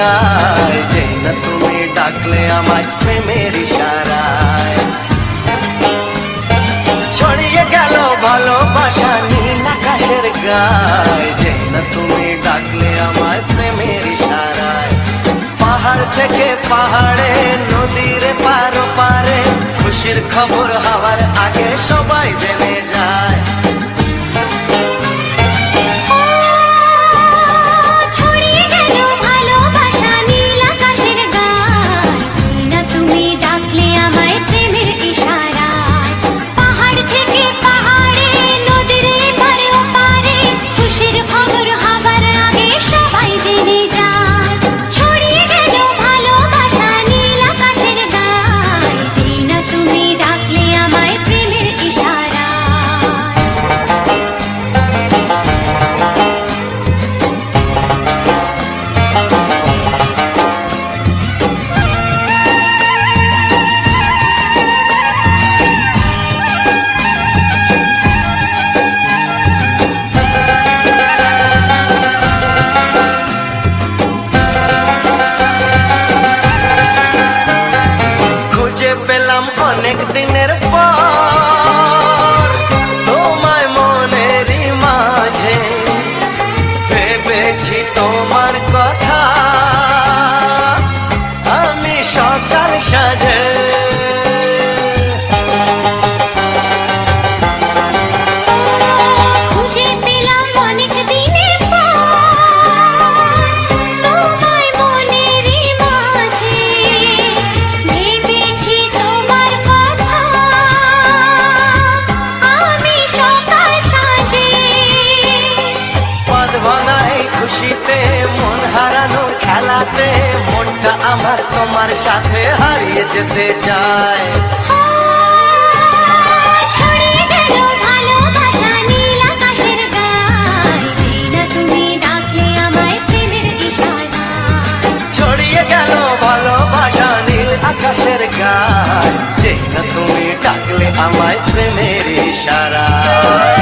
গায়, যেই না তুমি ডাকলে আমায় প্রেমের ইশারায়। ছড়িয়ে গেল ভালোবাসা নীল আকাশের গায়, যেই না তুমি ডাকলে আমায় প্রেমের ইশারায়। পাহাড় থেকে পাহাড়ে, নদীর পার পারে, খুশির খবর হওয়ার আগে সবাই জেনে যায়। পেলাম অনেক দিনের পর তোমায় মনেরই মাঝে, ভেবেছি তোমার কথা আমি সকাল সাজে। খুশিতে মন হারানোর খেলাতে মনটা আমার তোমার সাথে হারিয়ে যেতে চায়। ছড়িয়ে গেল ভালোবাসা নীল আকাশের গায়, যেই না তুমি ডাকলে আমায় প্রেমের ইশারায়। ছড়িয়ে গেল ভালোবাসা নীল আকাশের গায়, যেই না তুমি ডাকলে আমায় প্রেমের ইশারায়।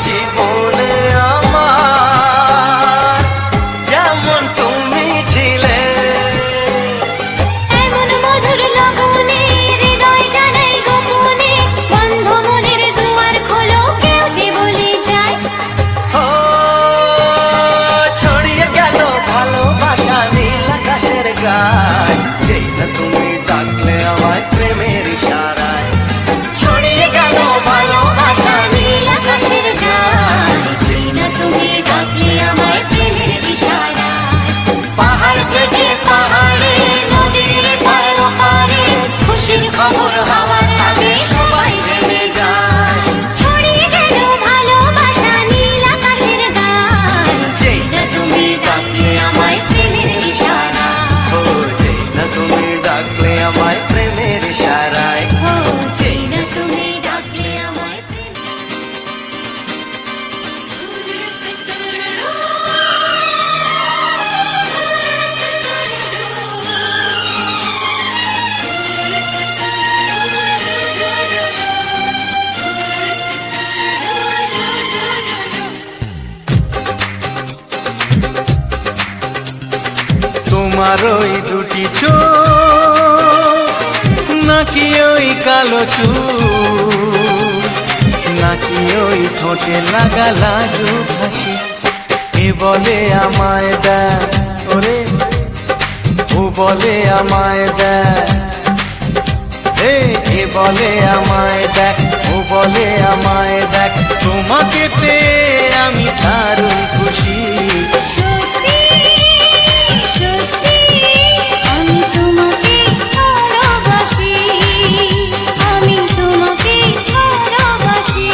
জীবনে আমার যেমন তুমি ছিলে, এমন মধুর লগনে হৃদয় জানাই গোপনে, বন্ধ মনের দুয়ার খোলো কেউ যে বলে যায়। ও ছড়িয়ে গেল ভালোবাসা নীল আকাশের গায়, যেই না তুমি ডাকলে আমায় প্রেমের ইশারায়। ছড়িয়ে গেল ভালোবাসা নীল আকাশের গায়, যেই না তুমি ডাকলে আমায় প্রেমের ইশারায়। পাহাড় থেকে পাহাড়ে, নদীর পার পারে, খুশির খবর হওয়ার আগে সবাই জেনে যায়। ছড়িয়ে গেল ভালোবাসা নীল আকাশের গায়, যেই না তুমি ডাকলে আমায় প্রেমের ইশারায়। ও যেই না তুমি ডাকলে আমায় প্রেমের ইশারায়। ও যেই না তুমি ডাকলে আমায় তোমার ওই দুটি চোখ, নাকি ওই কালো চুল, নাকি ওই ঠোঁটে লাগা লাজুক হাসি, এ বলে আমায় দেয় ওরে, ও বলে আমায় দেয়, এ বলে আমায় দেখ, ও বলে আমায় দেখ, তোমাকে পেয়ে আমি দারুণ খুশি। সত্যি সত্যি আমি তোমাকে ভালোবাসি, আমি তোমাকে ভালোবাসি।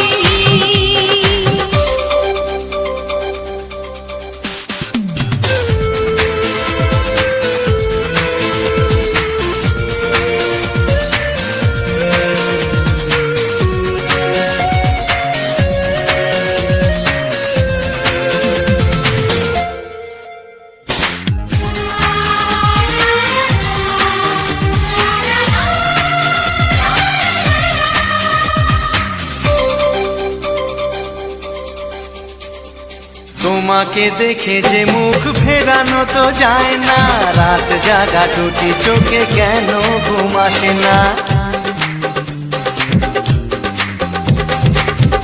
তোমাকে দেখে যে মুখ ফেরানো তো যায় না, রাত জাগা দুটি চোখে কেন ঘুম আসে না।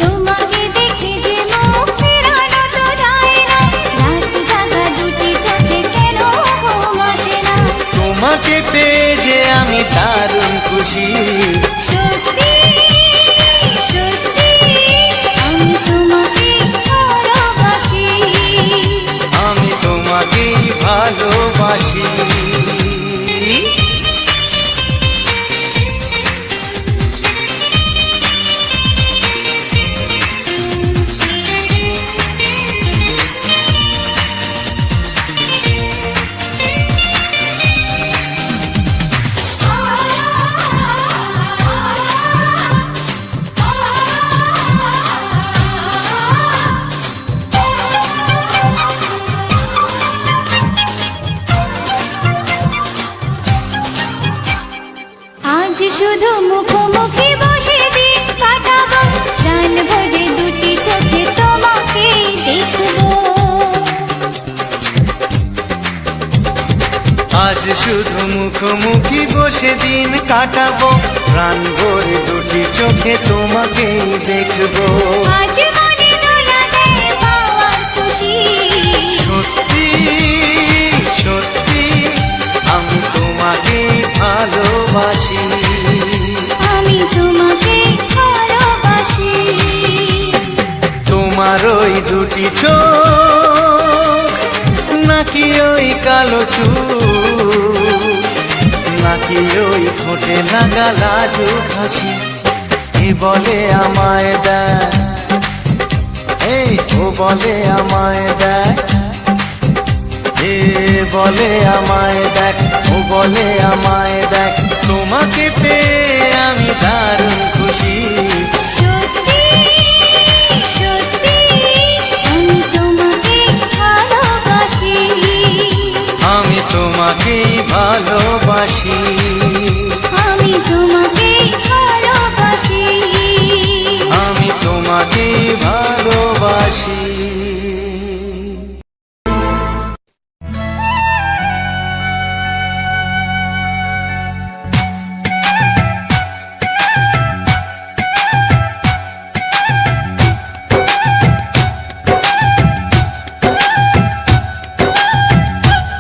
তোমাকে দেখে যে মুখ ফেরানো তো যায় না, রাত জাগা দুটি চোখে কেন ঘুম আসে না। তোমাকে পেয়ে যে আমি দারুণ খুশি। সত্যি সত্যি আমি তোমাকে ভালোবাসি, আমি তোমাকেই ভালোবাসি। আজ শুধু মুখোমুখি বসে দিন কাটাবো, প্রাণ ভরে দুটি চোখে তোমাকে দেখবো। আজ শুধু মুখোমুখি বসে দিন কাটাবো, প্রাণ ভরে দুটি চোখে তোমাকেই দেখবো। আজ মনে দোলাতে পাওয়ার খুশি। সত্যি সত্যি আমি তোমাকেই ভালোবাসি। আমি তোমাকে ভালোবাসি। তোমার ওই দুটি চোখ, নাকি ওই কালো চুল, নাকি ওই ঠোঁটে লাগা লাজুক হাসি, এ বলে আমায় দেখ, এই ও বলে আমায় দেখ, এ বলে আমায় দেখ, ও বলে আমায় দেখ, তোমাকে পেয়ে আমি দারুণ খুশি। সত্যি সত্যি আমি তোমাকে ভালোবাসি, আমি তোমাকেই ভালোবাসি। আমি তোমাকে ভালোবাসি। আমি তোমাকেই ভালোবাসি।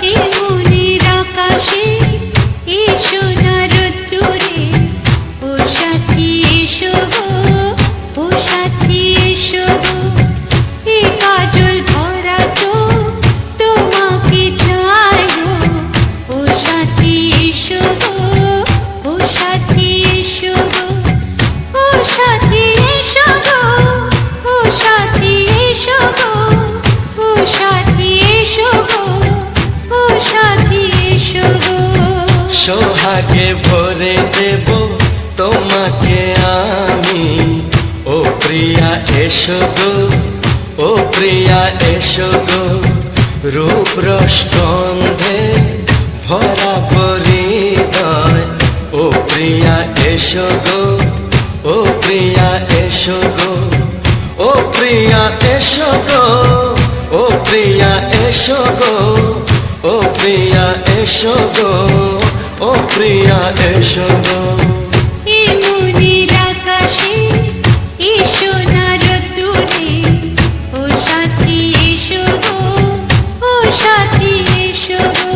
এই মনের আকাশে এই সোনার রোদ্দুরে, ও সাথী এসো গো, ও সাথী এসো গো। এই কাজল ভরা চোখ তোমাকে চাই গো, ও সাথী এসো গো, ও সাথী এসো গো, ও সাথী এসো গো, ও সাথী এসো গো, ও সাথী এসো গো, ও সাথী এসো গো। সোহাগে ভরে দেব তোমাকে আমি, ও প্রিয়া এসো গো, ও প্রিয়া এসো গো। রূপ রস গন্ধে ভরা পরিদয়, ও প্রিয়া এসো গো, ও প্রিয়া এসো গো, ও প্রিয়া এসো গো, ও প্রিয়া এসো গো, ও প্রিয়া এসো গো, ও প্রিয়া এসো গো। এই মনের আকাশে এই সোনার রোদ্দুরে, ও সাথী এসো গো, ও সাথী এসো গো।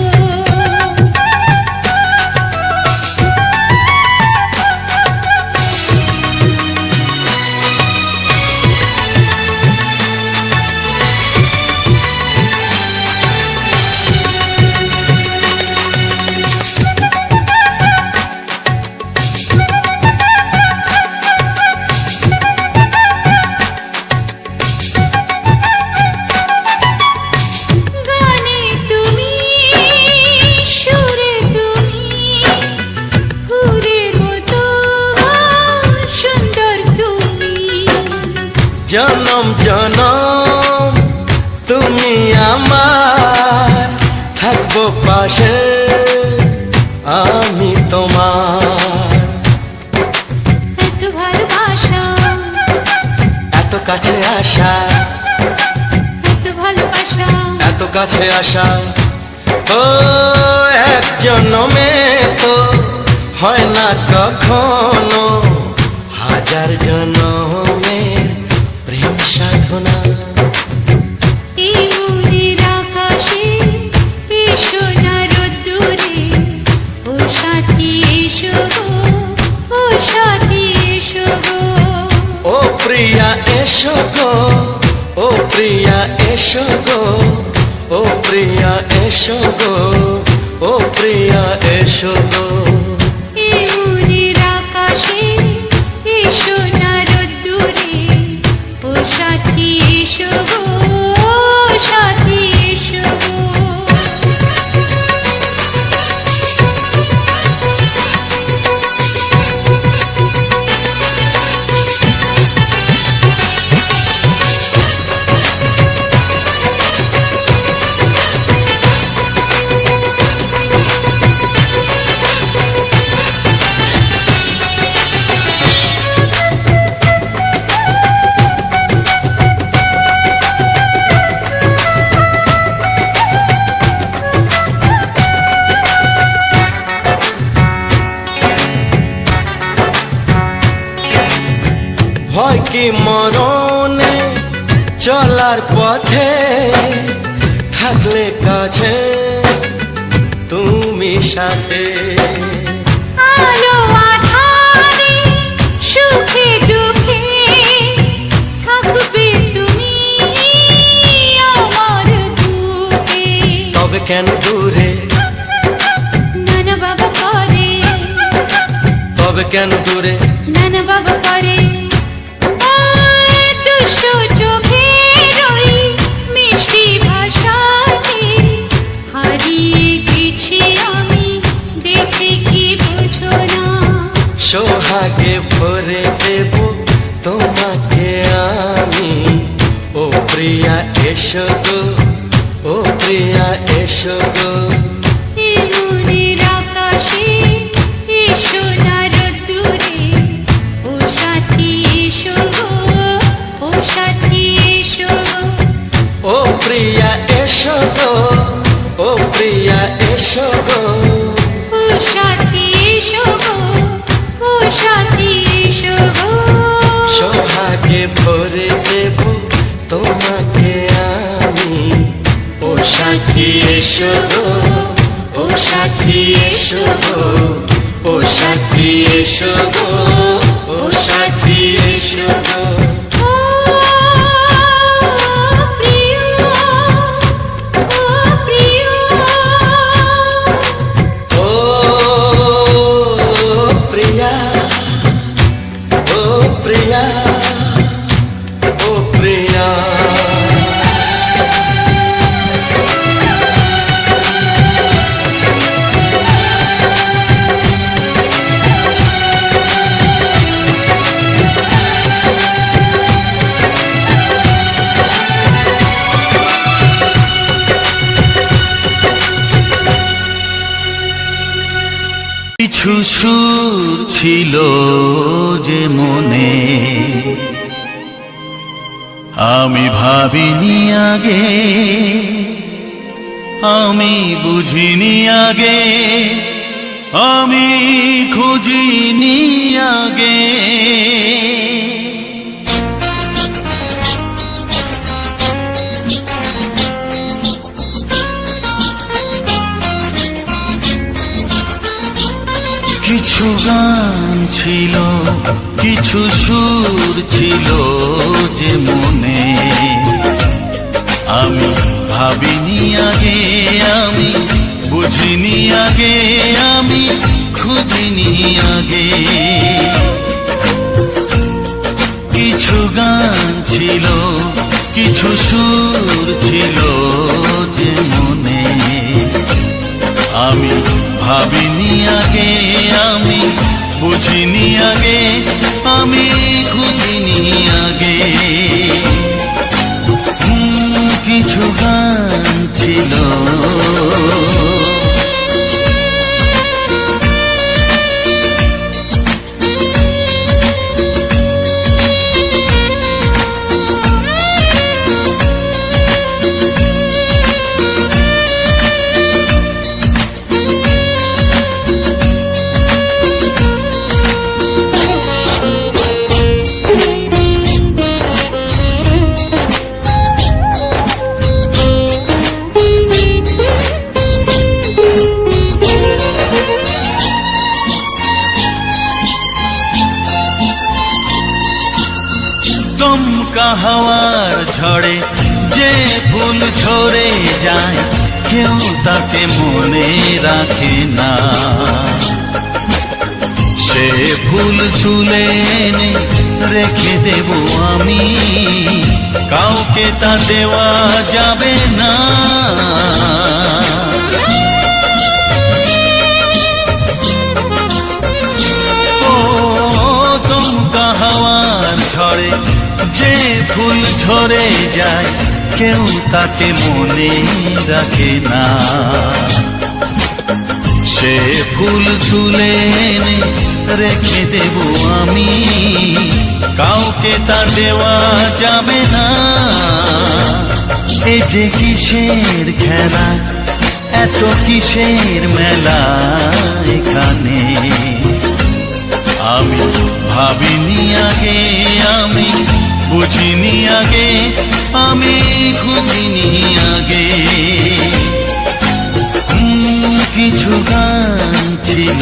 জনম জনম তুমি আমার, থাকবো পাশে আমি তোমার। এত ভালোবাসা, এত কাছে আসা, এত ভালোবাসা, এত কাছে আসা, ও এক জন্মে তো হয় না কখনো, হাজার জন্মের প্রেম সাধনা। এই মনের আকাশে এসো না রোদ্দুরে, ও সাথী এসো গো, ও সাথী এসো গো। ও প্রিয়া এসো গো, ও প্রিয়া এসো গো, ও প্রিয়া এসো গো, ও প্রিয়া এসো গো। এই মনের আকাশে এসো না রোদ্দুরে, ও সাথী এসো গো, ও সাথী এসো গো। ভয় কি মরণে চলার পথে, থাকলে কাছে তুমি সাথে। আলো আঁধারে সুখে দুঃখে থাকবে তুমি আমার বুকে। তবে কেন দূরে, নানা বাবা করে, তবে কেন দূরে, নানা বাবা করে। ওই দুষ্টু চোখের ওই মিষ্টি ভাষাতে হারিয়ে গেছি আমি, দেখে কি বুঝো না। সোহাগে ভরে দেব তোমাকে আমি, ও প্রিয়া এসো গো, ও প্রিয়া এসো গো। এই মনের আকাশে এসো না রোদ্দুরে, ও সাথী এসো গো, ও সাথী এসো গো। ও প্রিয়া এসো গো, ও প্রিয়া এসো গো। ও সাথী এসো গো, ও সাথী এসো গো। সোহাগে ভরে দেব তোমাকে আমি, ও সাথী এসো গো, ও সাথী এসো গো, ও সাথী এসো গো, ও সাথী এসো গো। ও প্রিয়, ও প্রিয়, ও প্রিয়া, ও প্রিয়া, ও প্রিয়া। কিছু সুর ছিল যে মনে, আমি ভাবিনি আগে, আমি বুঝিনি আগে, আমি খুঁজিনি আগে। কিছু গান ছিল, কিছু সুর ছিল যে মনে, আমি ভাবিনি আগে, আমি বুঝিনি আগে, আমি খুঁজিনি আগে। কিছু গান ছিল, কিছু সুর ছিল যে মনে, আমি ভাবিনি আগে, আমি বুঝিনি আগে, আমি খুঁজিনি আগে। কিছু গান ছিল দমকা হাওয়ার ঝড়ে যে ফুল ঝরে যায়, কেউ তাকে মনে রাখে না। সে ফুল তুলে এনে রেখে দেব আমি, কাউকে তা দেওয়া যাবে না। ও দমকা হাওয়ার ঝড়ে যে ফুল ঝরে যায়, কেউ তাকে মনে রাখে না। সে ফুল তুলে এনে রেখে দেব আমি, কাউকে তা দেওয়া যাবে না। এ যে কিসের খেলা, এত কিসের মেলা এখানে, আমি ভাবিনি আগে, আমি বুঝিনি আগে, আমি খুঁজিনি আগে। কিছু গান ছিল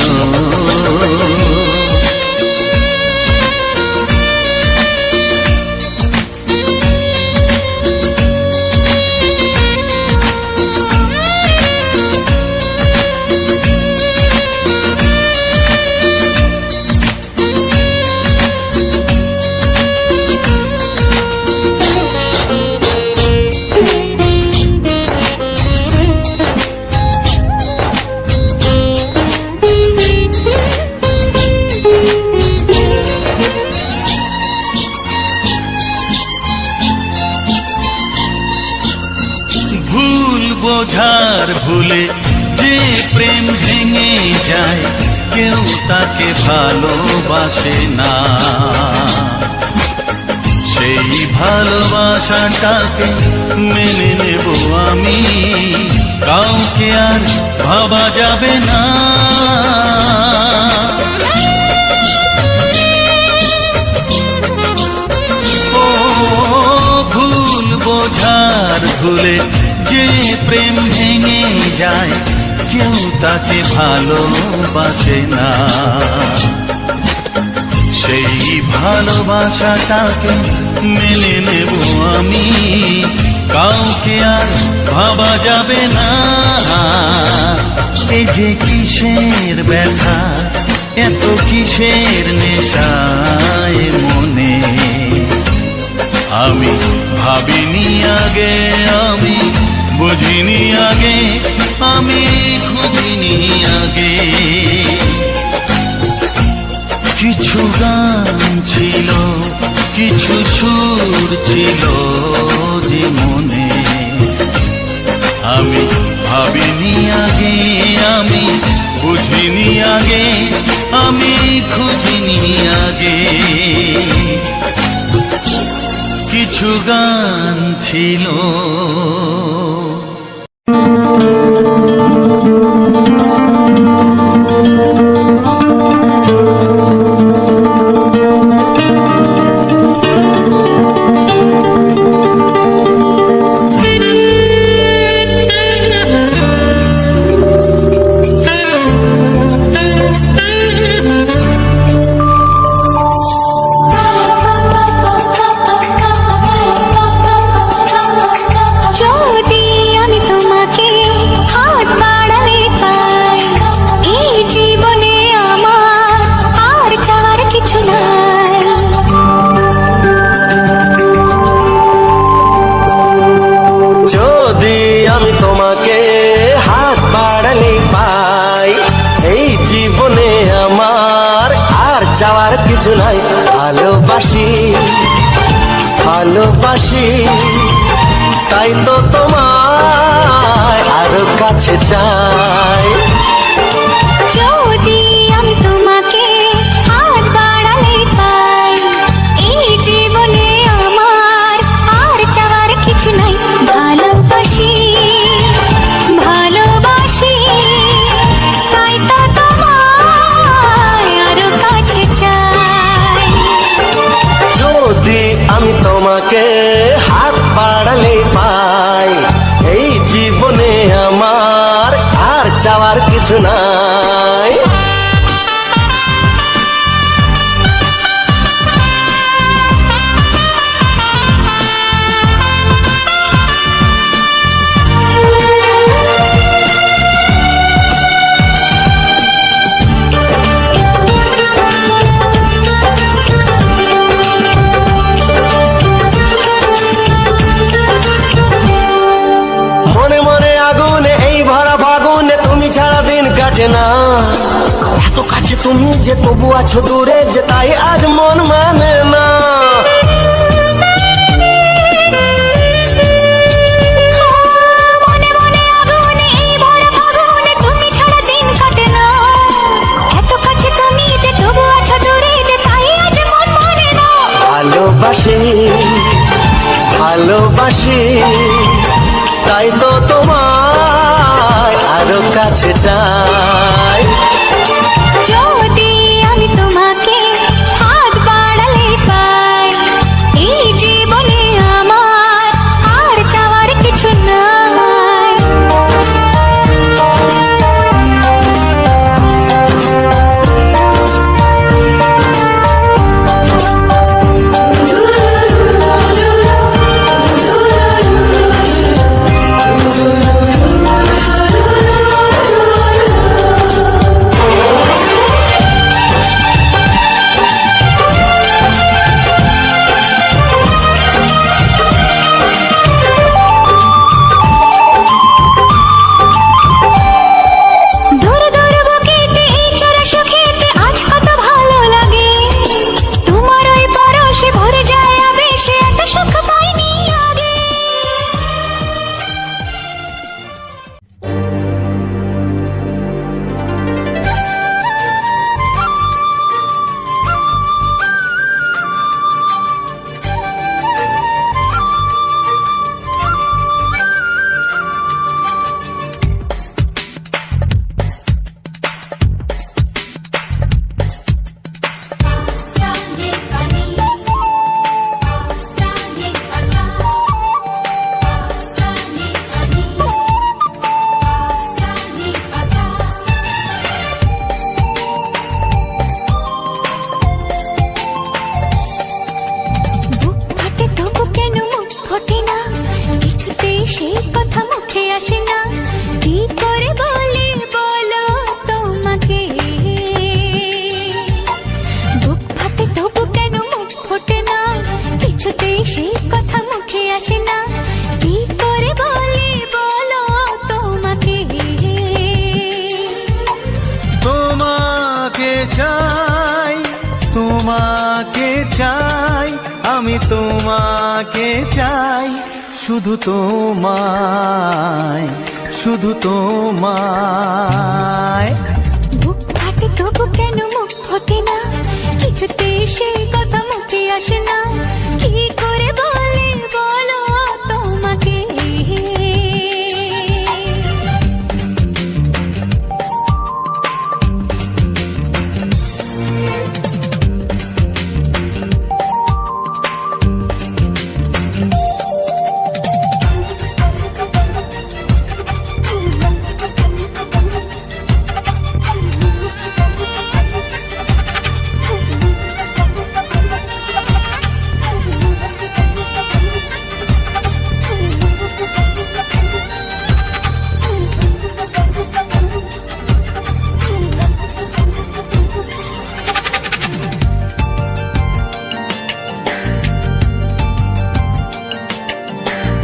বোঝার ভুলে যে প্রেম ভেঙে যায়, কেউ তাকে ভালোবাসে না। সেই ভালোবাসাটাকে মেনে নেব আমি, কাউকে আর ভাবা যাবে না। ও ভুল বোঝার ভুলে যে প্রেম ভেঙে যায়, কেউ তাকে ভালোবাসে না। সেই ভালোবাসাটাকে মেনে নেব আমি, কাউকে আর ভাবা যাবে না। এই যে কিসের ব্যথা, এত কিসের নেশায় মনে, আমি ভাবিনি আগে, আমি বুঝিনি আগে, আমি খুঁজিনি আগে। কিছু গান ছিল, কিছু সুর ছিল যে মনে, আমি ভাবিনি আগে, আমি বুঝিনি আগে, আমি খুঁজিনি আগে। কিছু গান ছিল যদি আর কিছু নাই। ভালোবাসি ভালোবাসি তাই তো তোমায় আরো কাছে চাই। যদি আমি তোমাকে হাত বাড়ালে পাই, এই জীবনে আমার আর চাওয়ার কিছু নাই। ভালোবাসি ভালোবাসি তাই তো তোমায় আরো কাছে চাই। যদি আমি তোমাকে হাত বাড়ালে পাই, এই জীবনে আমার আর চাওয়ার কিছু নাই। মনে মনে আগুনে এই ভরা ফাগুনে তুমি ছাড়া দিন কাটে না। এত কাছে তুমি যে তবু আছো দূরে, যে তাই আজ মন মানে না। মনে মনে আগুনে এই ভরা ফাগুনে তুমি ছাড়া দিন কাটে না। এত কাছে তুমি যে তবু আছো দূরে, যে তাই আজ মন মানে না। ভালোবাসি ভালোবাসি তাই তো তোমায় আরো কাছে চাই। যদি আমি তোমাকে হাত বাড়ালে পাই, এই জীবনে আমার আর চাওয়ার কিছু নাই। দূর দূর বুকেতে এই চোরা সুখেতে আজ কত ভালো লাগে। তোমার ওই পরশে ভরে যায় আবেশে, এত সুখ পাইনি আগে। বুক ফাটে তবু কেন মুখ ফোটে না, কিছুতেই সেই কথা মুখে আসে না। কি করে বলি বলো তোমাকে। বুক ফাটে তবু কেন মুখ ফোটে না, কিছুতেই সেই কথা মুখে আসে না। কি করে বলি বলো তোমাকে। তোমাকে চাই তোমাকে চাই আমি তোমাকে চাই, শুধু তোমায় শুধু তোমায়। বুক ফাটে তবু কেন মুখ ফোটে না, কিছুতেই সেই কথা মুখে আসে না। কি করে বলি বলো তোমাকে।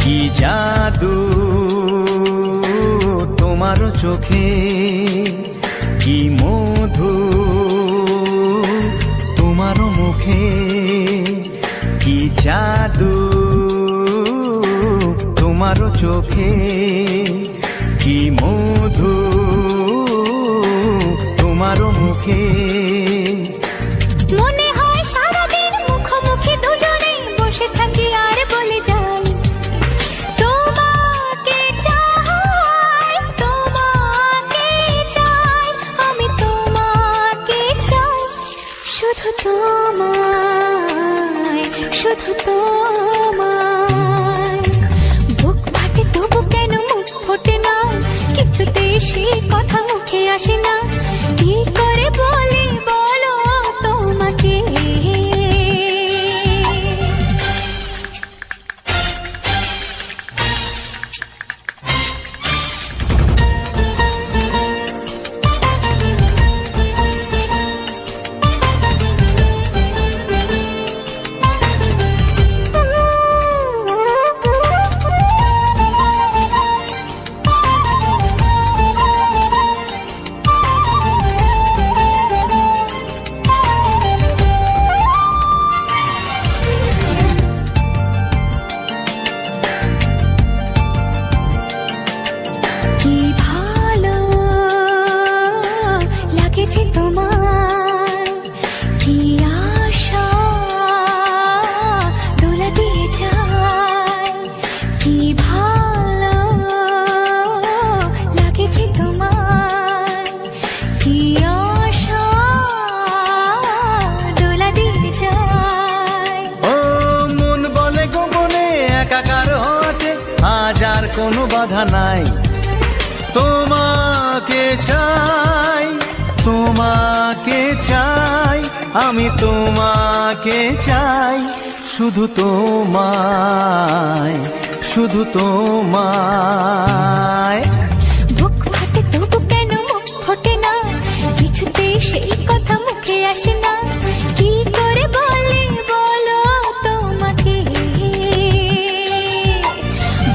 কি জাদু তোমার চোখে, কি মধু তোমার মুখে কি জাদু, তোমারও চোখে কি মধু, তোমারও মুখে। মনে হয় সারাদিন মুখোমুখি দুজনে বসে থাকি আর বলে যাই তোমাকে চাই, তোমাকে চাই, আমি তোমাকে চাই, শুধু তোমায়, শুধু তোমায়। বুক ফাটে তবু কেন মুখ ফোটে না, কিছুতেই সেই কথা মুখে আসে না, কি করে বলি বলো তোমাকে। কি ভালো লাগেছে তোমার, কি আশা দোলা দিয়ে যায়, কি ভালো লাগেছে তোমার, কি আশা দোলা দিয়ে যায়। ও মন বলে গোপনে একাকার হতে আজ আর কোনো বাধা নাই, তোমাকে চাই, তোমাকে চাই, আমি তোমাকে চাই, শুধু তোমায়, শুধু তোমায়। বুক ফাটে তবু কেন মুখ ফোটে না, কিছুতেই সেই কথা মুখে আসে না, কি করে বলি বলো তোমাকে।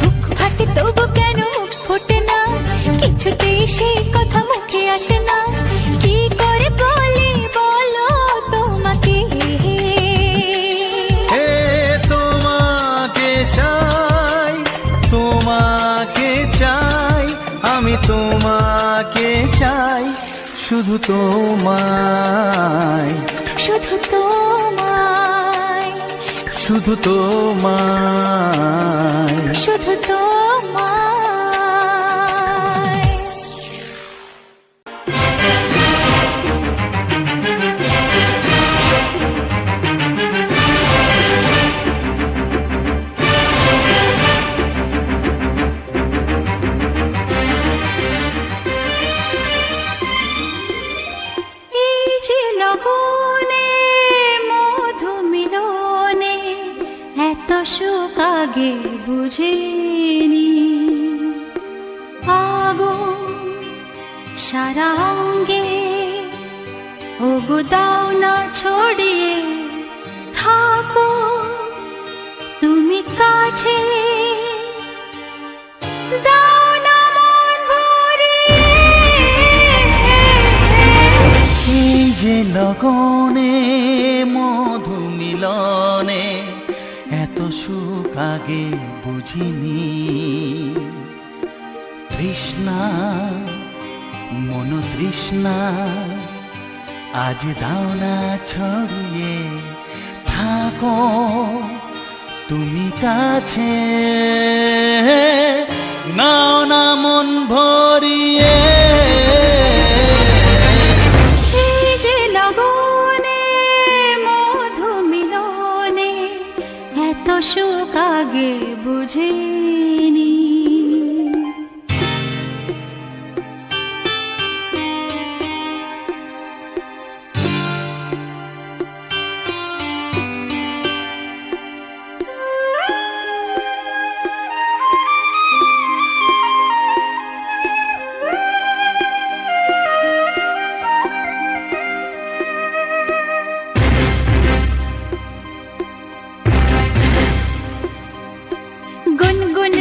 বুক ফাটে তবু কেন মুখ ফোটে না, কিছুতেই সেই কথা মুখে আসে না, কি করে বলি বলো তোমাকে। হে তোমাকে চাই, তোমাকে চাই, আমি তোমাকে চাই, শুধু তোমায়, শুধু তোমায়, শুধু তোমায়। শুধু তোমায়। এই যে লগনে মধু মিলনে এত সুখ আগে বুঝিনি, আগুন সারা অঙ্গে ওগো দাও না ছড়িয়ে থাকো তুমি কাছে, দাও না মন ভরিয়ে। এই যে লগনে মধু মিলনে এত সুখ আগে বুঝিনি, তৃষ্ণা মন তৃষ্ণা আজ দাও না ছড়িয়ে থাকো তুমি কাছে, নাও না মন ভরিয়ে। এই যে লগনে মধু মিলনে এত সুখ আগে বুঝিনি। গুনগুন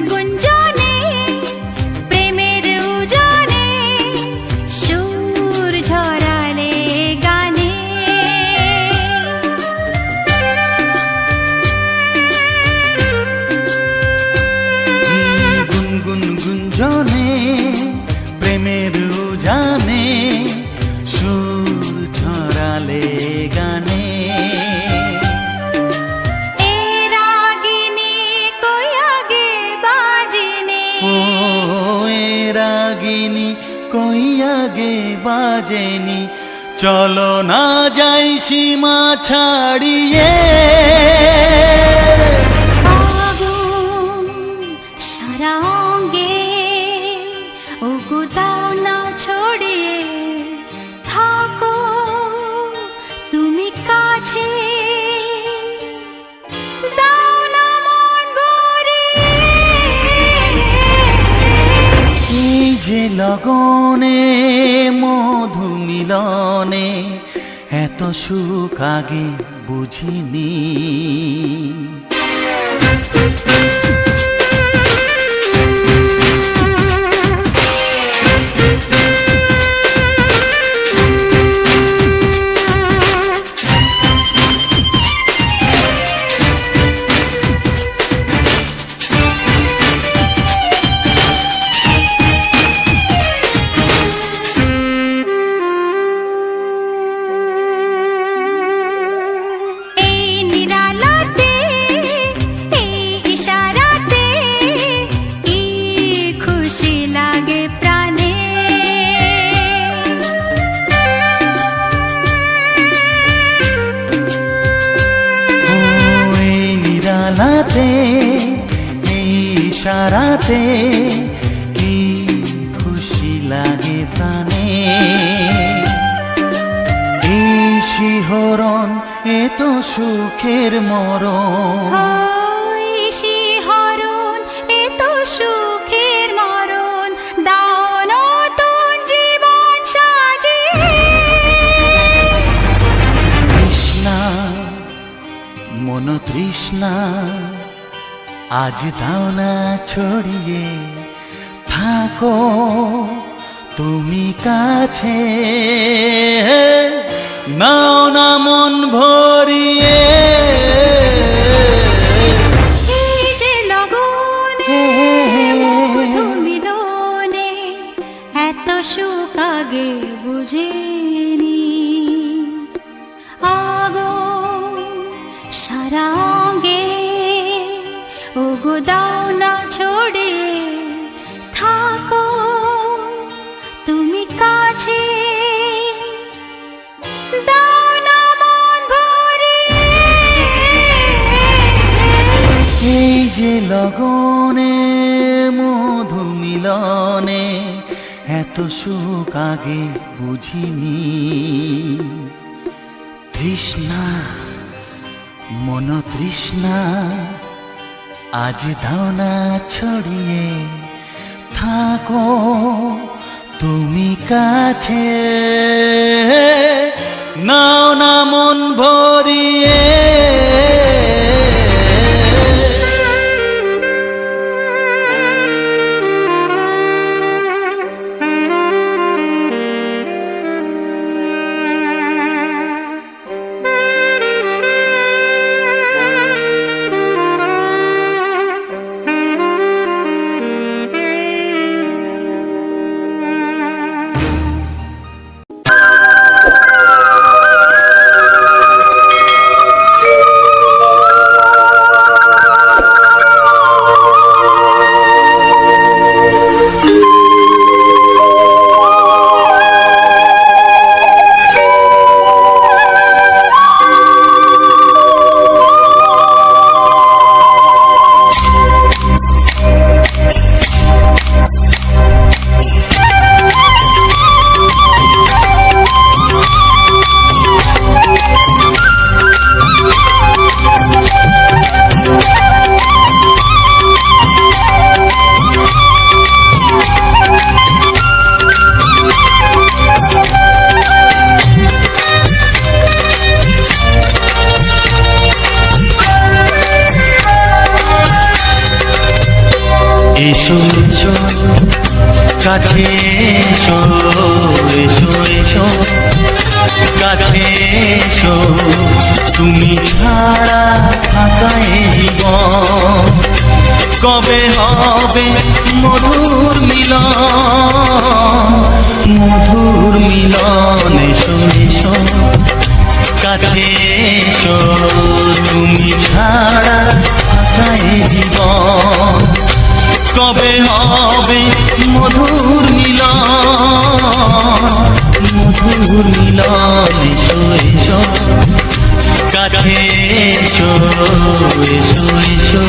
বাজেনি, চলো না যাই সীমা ছাড়িয়ে। আগুন সারা অঙ্গে ওগো দাও না ছড়িয়ে, থাকো তুমি কাছে, দাও না মন ভরিয়ে। এই যে লগনে মধু মিলনে এত সুখ আগে বুঝিনি। এই নিরালাতে, এই ইশারাতে কি খুশি লাগে প্রাণে। ও এই নিরালাতে, এই ইশারাতে কি খুশি লাগে প্রাণে। এই শিহরণ এ তো সুখের মরণ। ওই শিহরণ এ তো সুখের মরণ, দাও নতুন জীবন সাজিয়ে। তৃষ্ণা মন তৃষ্ণা আজ দাও না ছড়িয়ে, থাকো তুমি কাছে, নাও না মন ভরিয়ে। এই যে লগনে মধু মিলনে এত সুখ আগে বুঝিনি। আগুন সারা অঙ্গে ওগো দাও না ছড়িয়ে, থাকো তুমি কাছে, দাও না মন ভরিয়ে। এই যে লগনে মধু মিলনে এত সুখ আগে বুঝিনি। তৃষ্ণা মন তৃষ্ণা আজ দাও না ছড়িয়ে, থাকো তুমি কাছে, নাও না মন ভরিয়ে। এসো এসো কাছে এসো, এসো এসো কাছে এসো, তুমি ছাড়া থাকা এ জীবন কবে হবে মধুর মিলন, মধুর মিলন। এসো এসো কাছে এসো, তুমি ছাড়া থাকা এ জীবন কবে হবে মধুর মিলন। মধুর মিলন এসো এসো কাছে এসো এসো এসো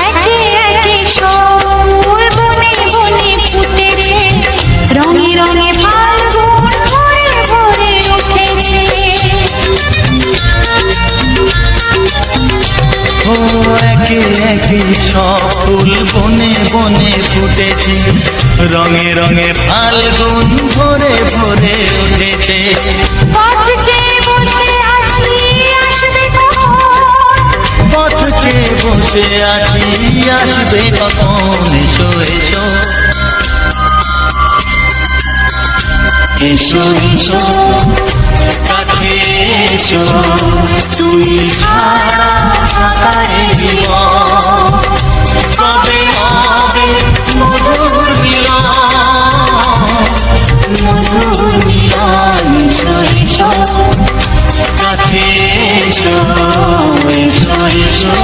একে একে সব বনে বনে ফুটেছে, রঙে রঙে ফাল্গুন ভরে ভরে উঠেছে। ও একে একে সব ফুল বনে বনে ফুটেছে, রঙে রঙে ফাল্গুন ভরে ভরে উঠেছে। পথ চেয়ে বসে আছি আসবে কখন, পথ চেয়ে বসে আছি আসবে কখন, এসো এসো এসো এসো কাছে এসো, তুমি ছাড়া ফাঁকা এ জীবন, কবে হবে মধুর মিলন, মধুর মিলন, এসো এসো কাছে এসো এসো এসো।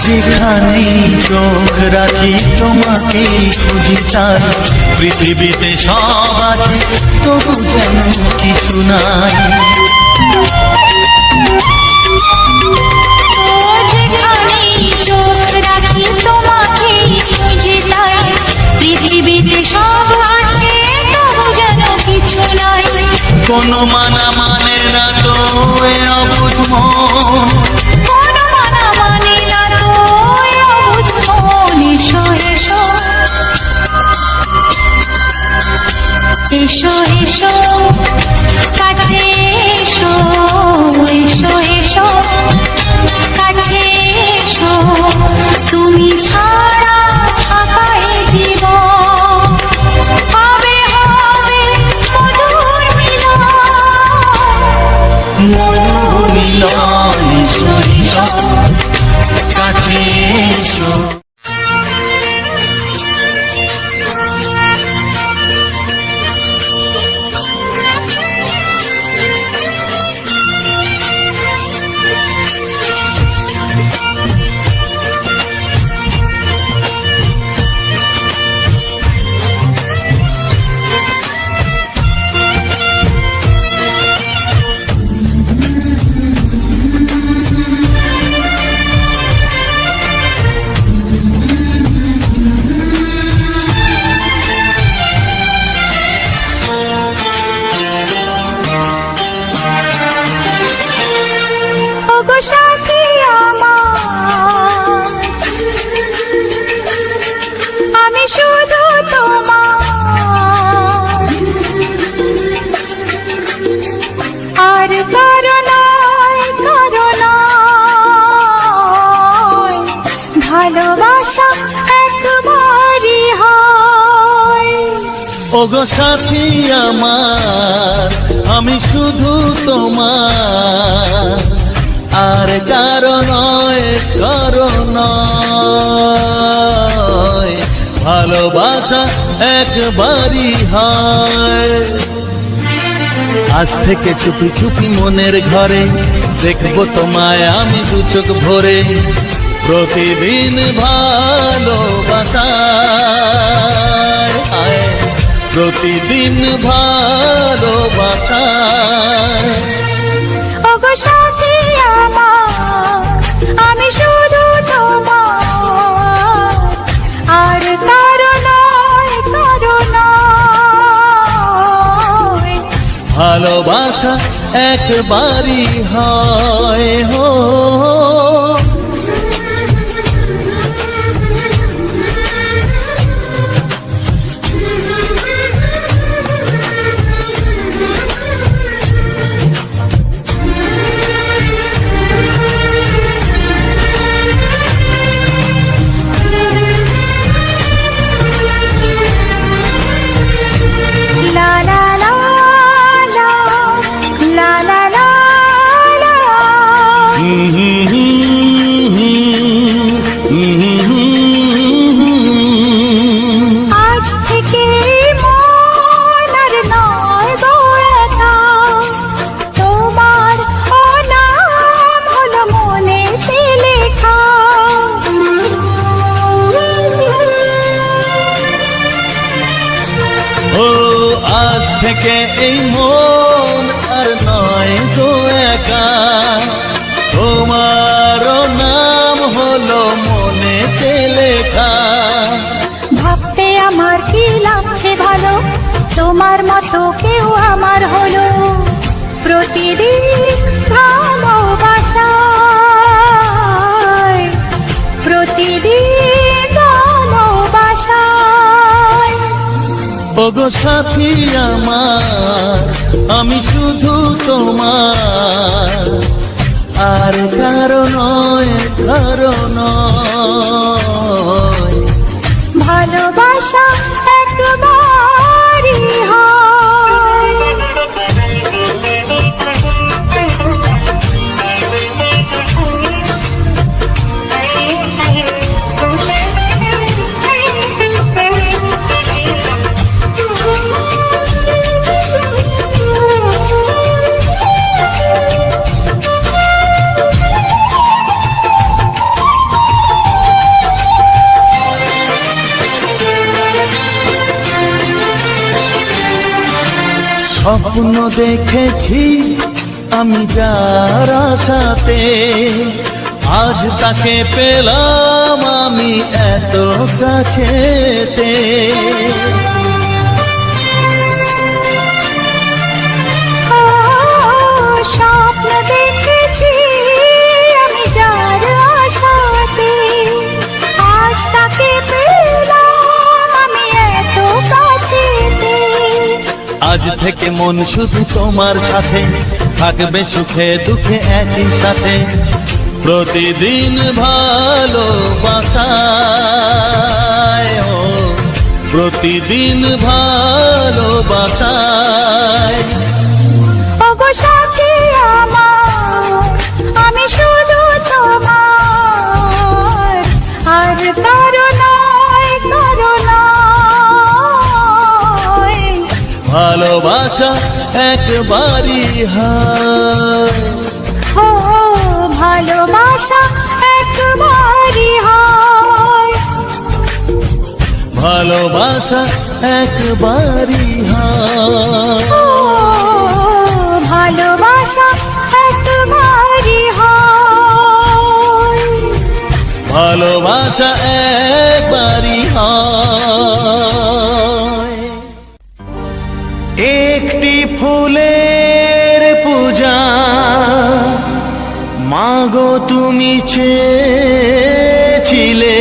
যেখানেই চোখ রাখি তোমাকেই খুঁজি চাই, পৃথিবীতে সব আছে তবু যেন কিছু নাই। ও যেখানেই চোখ রাখি তোমাকেই খুঁজে তাই, পৃথিবীতে সব আছে তবু যেন কিছু নাই। কোনো মানা মানে না তো এ অবুঝ মন, কোনো মানা মানে না তো এ অবুঝ মন, এসো এসো এসো এসো কাছে এসো এসো এসো কাছে এসো, তুমি ছাড়া ফাঁকা এ জীবন, হবে হবে মধুর মিলন, মধুর মিলন, এসো এসো কাছে এসো। ওগো সাথী আমার, আমি শুধু তোমার, আর কারো নয় কারো নয়, ভালোবাসা একবারই হয়। ওগো সাথী আমার, আমি শুধু তোমার, আর কারো নয় কারো নয়, ভালোবাসা একবারই হয়। আজ থেকে চুপি চুপি মনের ঘরে দেখবো তোমায় আমি দু চোখ ভরে, প্রতিদিন ভালোবাসায়, প্রতিদিন ভালোবাসায়। ওগো সাথী আমার, আমি শুধু তোমার, আর কারো নয়, কারো নয়। ভালোবাসা একবারই হয় হো। লা লা লা লা, লা লা লা লা। আজ থেকে মন আর নয় গো একা, তোমার ও নাম হলো মনেতে লেখা। ও আজ থেকে এই মন আর নয় তো একা, তোমারও নাম হলো মনেতে লেখা। ভাবতে আমার কি লাগছে ভালো, তোমার মতো কেউ আমার হলো। প্রতিদিন ভালোবাসায়, প্রতিদিন ভালোবাসায়। ওগো সাথী আমার, আমি শুধু তোমার, আর কারো নয়, কারো নয়। ভালোবাসা একবারই হয়। স্বপ্ন দেখেছি আমি যার আশাতে, আজ তাকে পেলাম আমি এত কাছেতে। স্বপ্ন দেখেছি আমি যার আশাতে, আজ তাকে পেলাম আমি এত কাছেতে। আজ থেকে মন শুধু তোমার সাথে, থাকবে সুখে দুঃখে একই সাথে। প্রতিদিন ভালোবাসায়, ও প্রতিদিন ভালোবাসায়। ওগো সাথী আমার, আমি শুধু তোমার, আর কারো নয়, কারো নয়। ভালোবাসা একবারই হয়, ও ভালোবাসা একবারই হয়। ভালোবাসা একবারই হয়। ও ভালোবাসা একবারই হয়। ভালোবাসা একবারই হয়। একটি ফুলের পূজা মাগো তুমি চেয়েছিলে,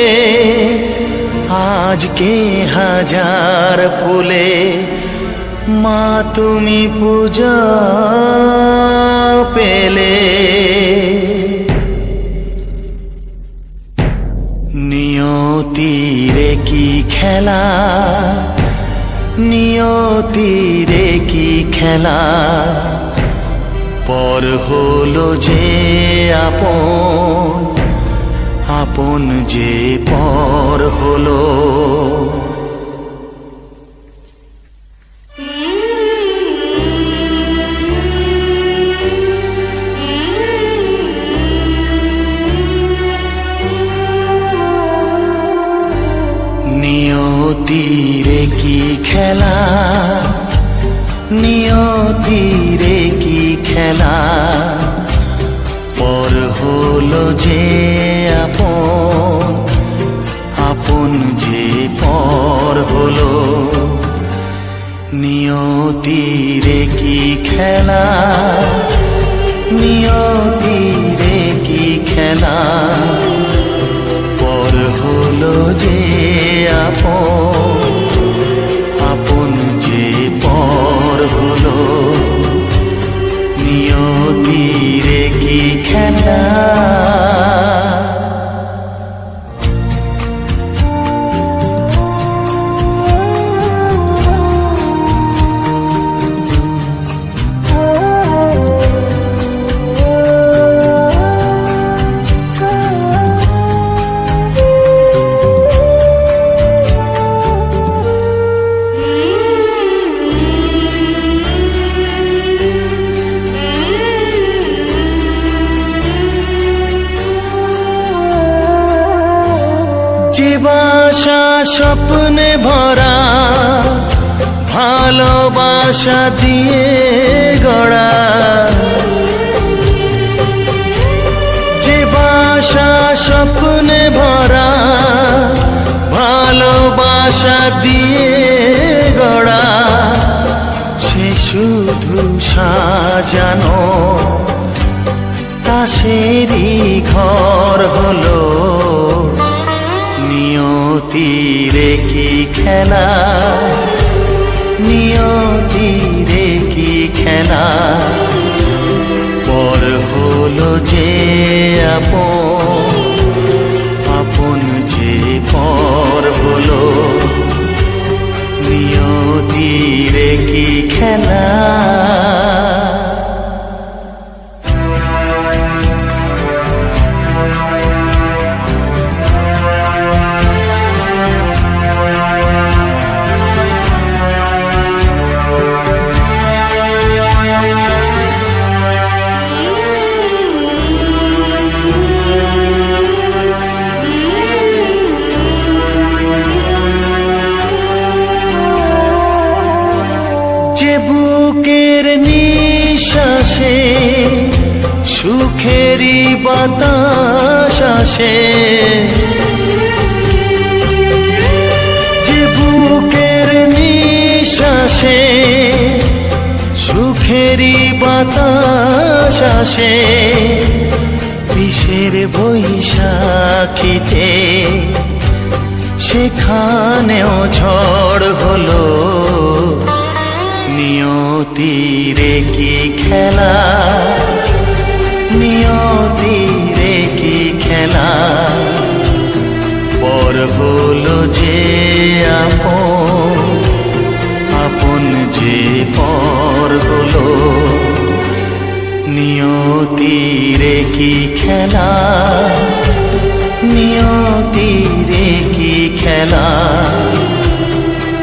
আজকে হাজার ফুলে মা তুমি পূজা পেলে। নিয়তিরে কি খেলা, নিয়তিরে কি খেলা, পর হলো যে আপন, আপন যে পর হলো। নিয়তিরে কি খেলা, নিয়তিরে কি খেলা, পর হলো যে আপন, আপন যে পর হলো। নিয়তিরে কি খেলা, নিয়তিরে কি খেলা, পর হলো যে আপন, আপন যে পর হলো। নিয়তিরে কি খেলা। যে বাসা স্বপ্নে ভরা, ভালোবাসা দিয়ে গড়া, যে বাসা স্বপ্নে ভরা, ভালোবাসা দিয়ে গড়া, সে শুধু সাজানো তাসেরই ঘর হলো। নিয়তিরে কি খেলা, নিয়তিরে কি খেলা, পর হলো যে আপন, আপন যে পর হলো। নিয়তিরে কি খেলা। যে বুকের নিঃশ্বাসে সুখেরই বাতাস আসে, যে বুকের নিঃশ্বাসে সুখেরই বাতাস আসে, বিষের বৈশাখীতে সেখানেও ঝড় হলো। নিয়তিরে কি খেলা, নিয়তিরে কি খেলা, পর হলো যে আপন, আপন যে পর হলো। নিয়তিরে কি খেলা, নিয়তিরে কি খেলা,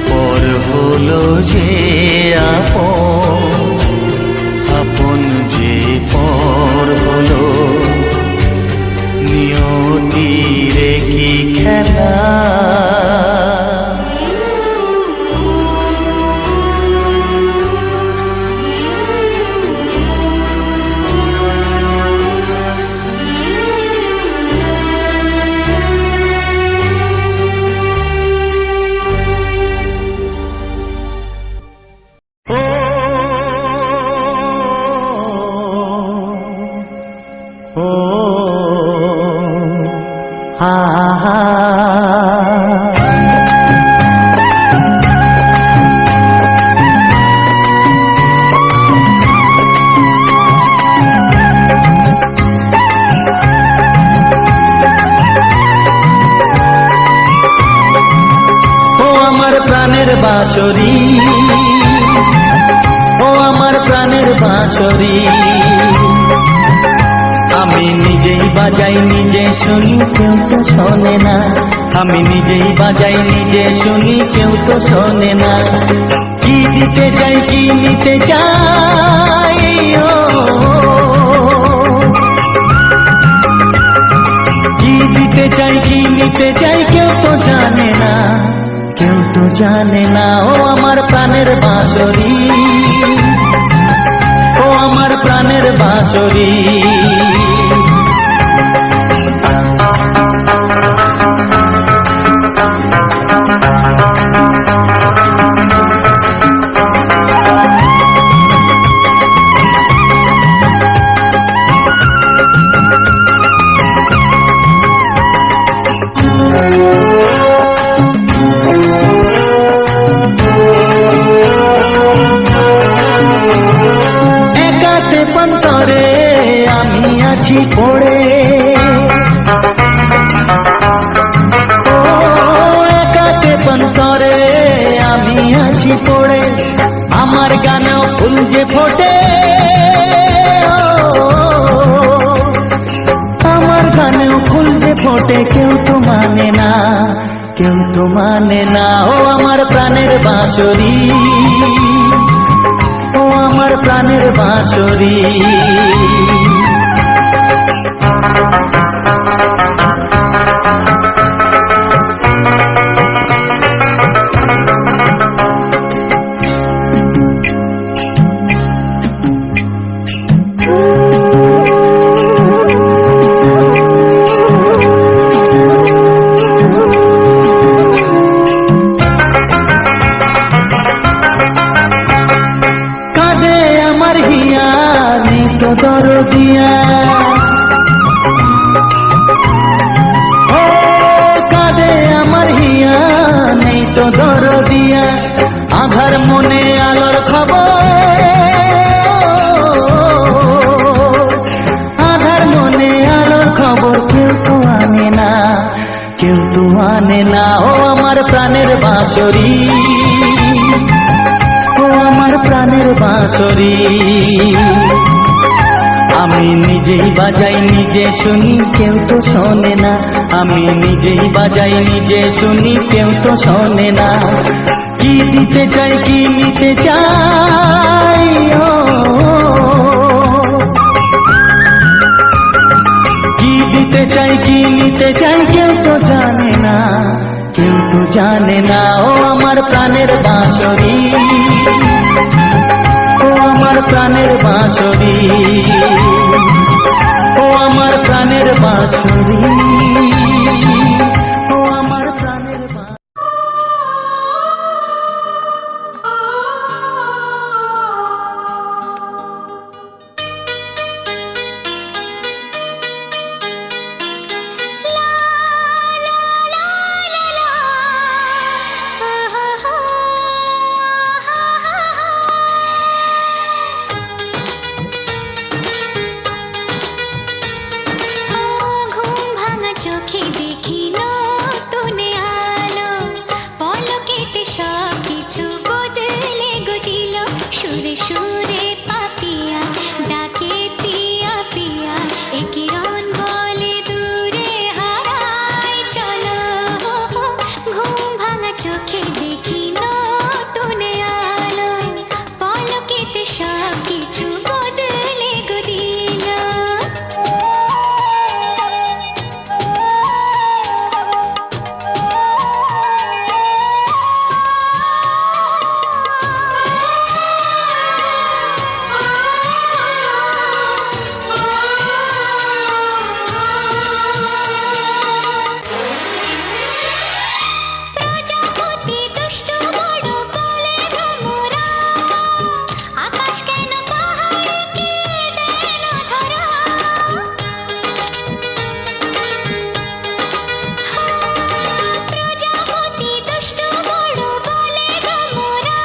পর হলো যে আপন, আপন যে পর হলো। নিয়তিরে কি খেলা। প্রাণের বাঁশরি, ও আমার প্রাণের বাঁশরি, আমি নিজেই বাজাই নিজে শুনি কেউ তো শোনে না, আমি নিজেই বাজাই নিজে শুনি কেউ তো শোনে না। কি দিতে চাই কি নিতে চাই, কি দিতে চাই কি নিতে চাই কেউ তো জানে না। কেউ তো জানে না ও আমার প্রাণের বাঁশরি, ও আমার প্রাণের বাঁশরি। একাতে পন্তরে আমি আছি পড়ে, ও একাতে পন্তরে আমি আছি পড়ে, আমার গানেও ফুল যে ফোটে, আমার গানেও ফুল যে ফোটে, কেউ তো মানে না, কেউ তো মানে না ও আমার প্রাণের বাঁশরি, ও আমার প্রাণের বাঁশরি। কাঁদে আমার হিয়া নেই তো দরদিয়া, ও কাঁদে আমার হিয়া নেই তো দরদিয়া, আধার মনে আলোর খবর, আধার মনে আলোর খবর, কেউ তো আনে না, কেউ তো আনে না ও আমার প্রাণের বাঁশরি, ও আমার প্রাণের বাঁশরি। আমি নিজেই বাজাই নিজে শুনি, কেউ তো শোনে না, আমি নিজেই বাজাই নিজে শুনি, কেউ তো শোনে না। কি দিতে চাই কি নিতে চাই, ও কি দিতে চাই কি নিতে চাই, কেউ তো জানে না, কেউ তো জানে না ও আমার প্রাণের বাঁশরি, ও আমার প্রাণের বাঁশরি, ও আমার প্রাণের বাঁশরি, ও আমার প্রাণের বাঁশরি। ঘুম ভাঙা চোখে দেখি নতুন আলো, পলকেতে সব কিছু বদলে গো দিল, সুরে সুরে পাপিয়া ডাকে পিয়া পিয়া, এ কিরণ বলে দূরে হারায় চলো। ঘুম ভাঙা চোখে দেখি নতুন আলো, পলকেতে সব কিছু বদলে গো দিল। প্রজাপতি দুষ্টু বড় বলে ভ্রমরা, আকাশ কেন পাহাড়কে দেয় না ধরা। প্রজাপতি দুষ্টু বড় বলে ভ্রমরা,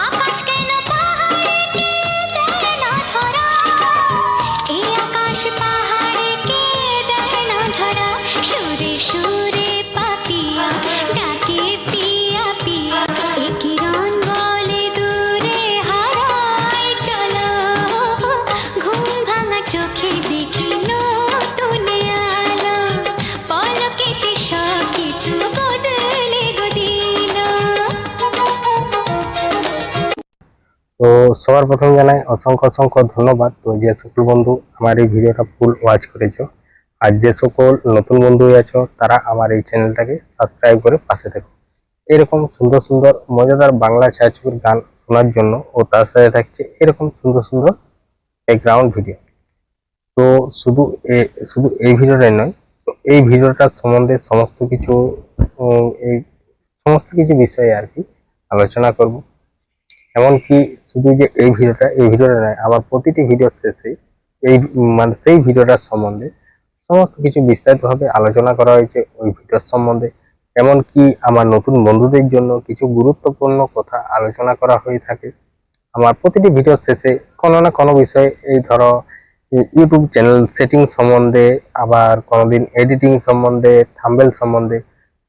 আকাশ কেন পাহাড়কে দেয় না ধরা। এই আকাশ পাহাড়কে দেয় না ধরা, সুরে সুরে পাপিয়া ডাকে পিয়া পিয়া, এ কিরণ বলে দূরে হারায় চলো। ঘুম ভাঙা চোখে দেখি নতুন আলো, পলকেতে সব কিছু বদলে গো দিল। তো সবার প্রথম জানাই অসংখ্য অসংখ্য ধন্যবাদ। তো যে সকল বন্ধু আমার এই ভিডিওটা ফুল ওয়াচ করেছো, আর যে সকল নতুন বন্ধু আছো তারা আমার এই চ্যানেলটাকে সাবস্ক্রাইব করে পাশে থেকো। এরকম সুন্দর সুন্দর মজাদার বাংলা ছায়াছবির গান শোনার জন্য, ও তার সাথে থাকছে এরকম সুন্দর সুন্দর ব্যাকগ্রাউন্ড ভিডিও। তো শুধু শুধু এই ভিডিওটাই নয়, তো এই ভিডিওটার সম্বন্ধে সমস্ত কিছু এই সমস্ত কিছু বিষয়ে আর কি আলোচনা করব। এমনকি শুধু যে এই ভিডিওটা নয়, আমার প্রতিটি ভিডিওর শেষে এই মানে সেই ভিডিওটার সম্বন্ধে সমস্ত কিছু বিস্তারিতভাবে আলোচনা করা হয়েছে ওই ভিডিওর সম্বন্ধে। এমনকি আমার নতুন বন্ধুদের জন্য কিছু গুরুত্বপূর্ণ কথা আলোচনা করা হয়ে থাকে আমার প্রতিটি ভিডিওর শেষে। কোনো না কোনো বিষয়ে, এই ধরো ইউটিউব চ্যানেল সেটিং সম্বন্ধে, আবার কোনোদিন এডিটিং সম্বন্ধে, থাম্বনেল সম্বন্ধে।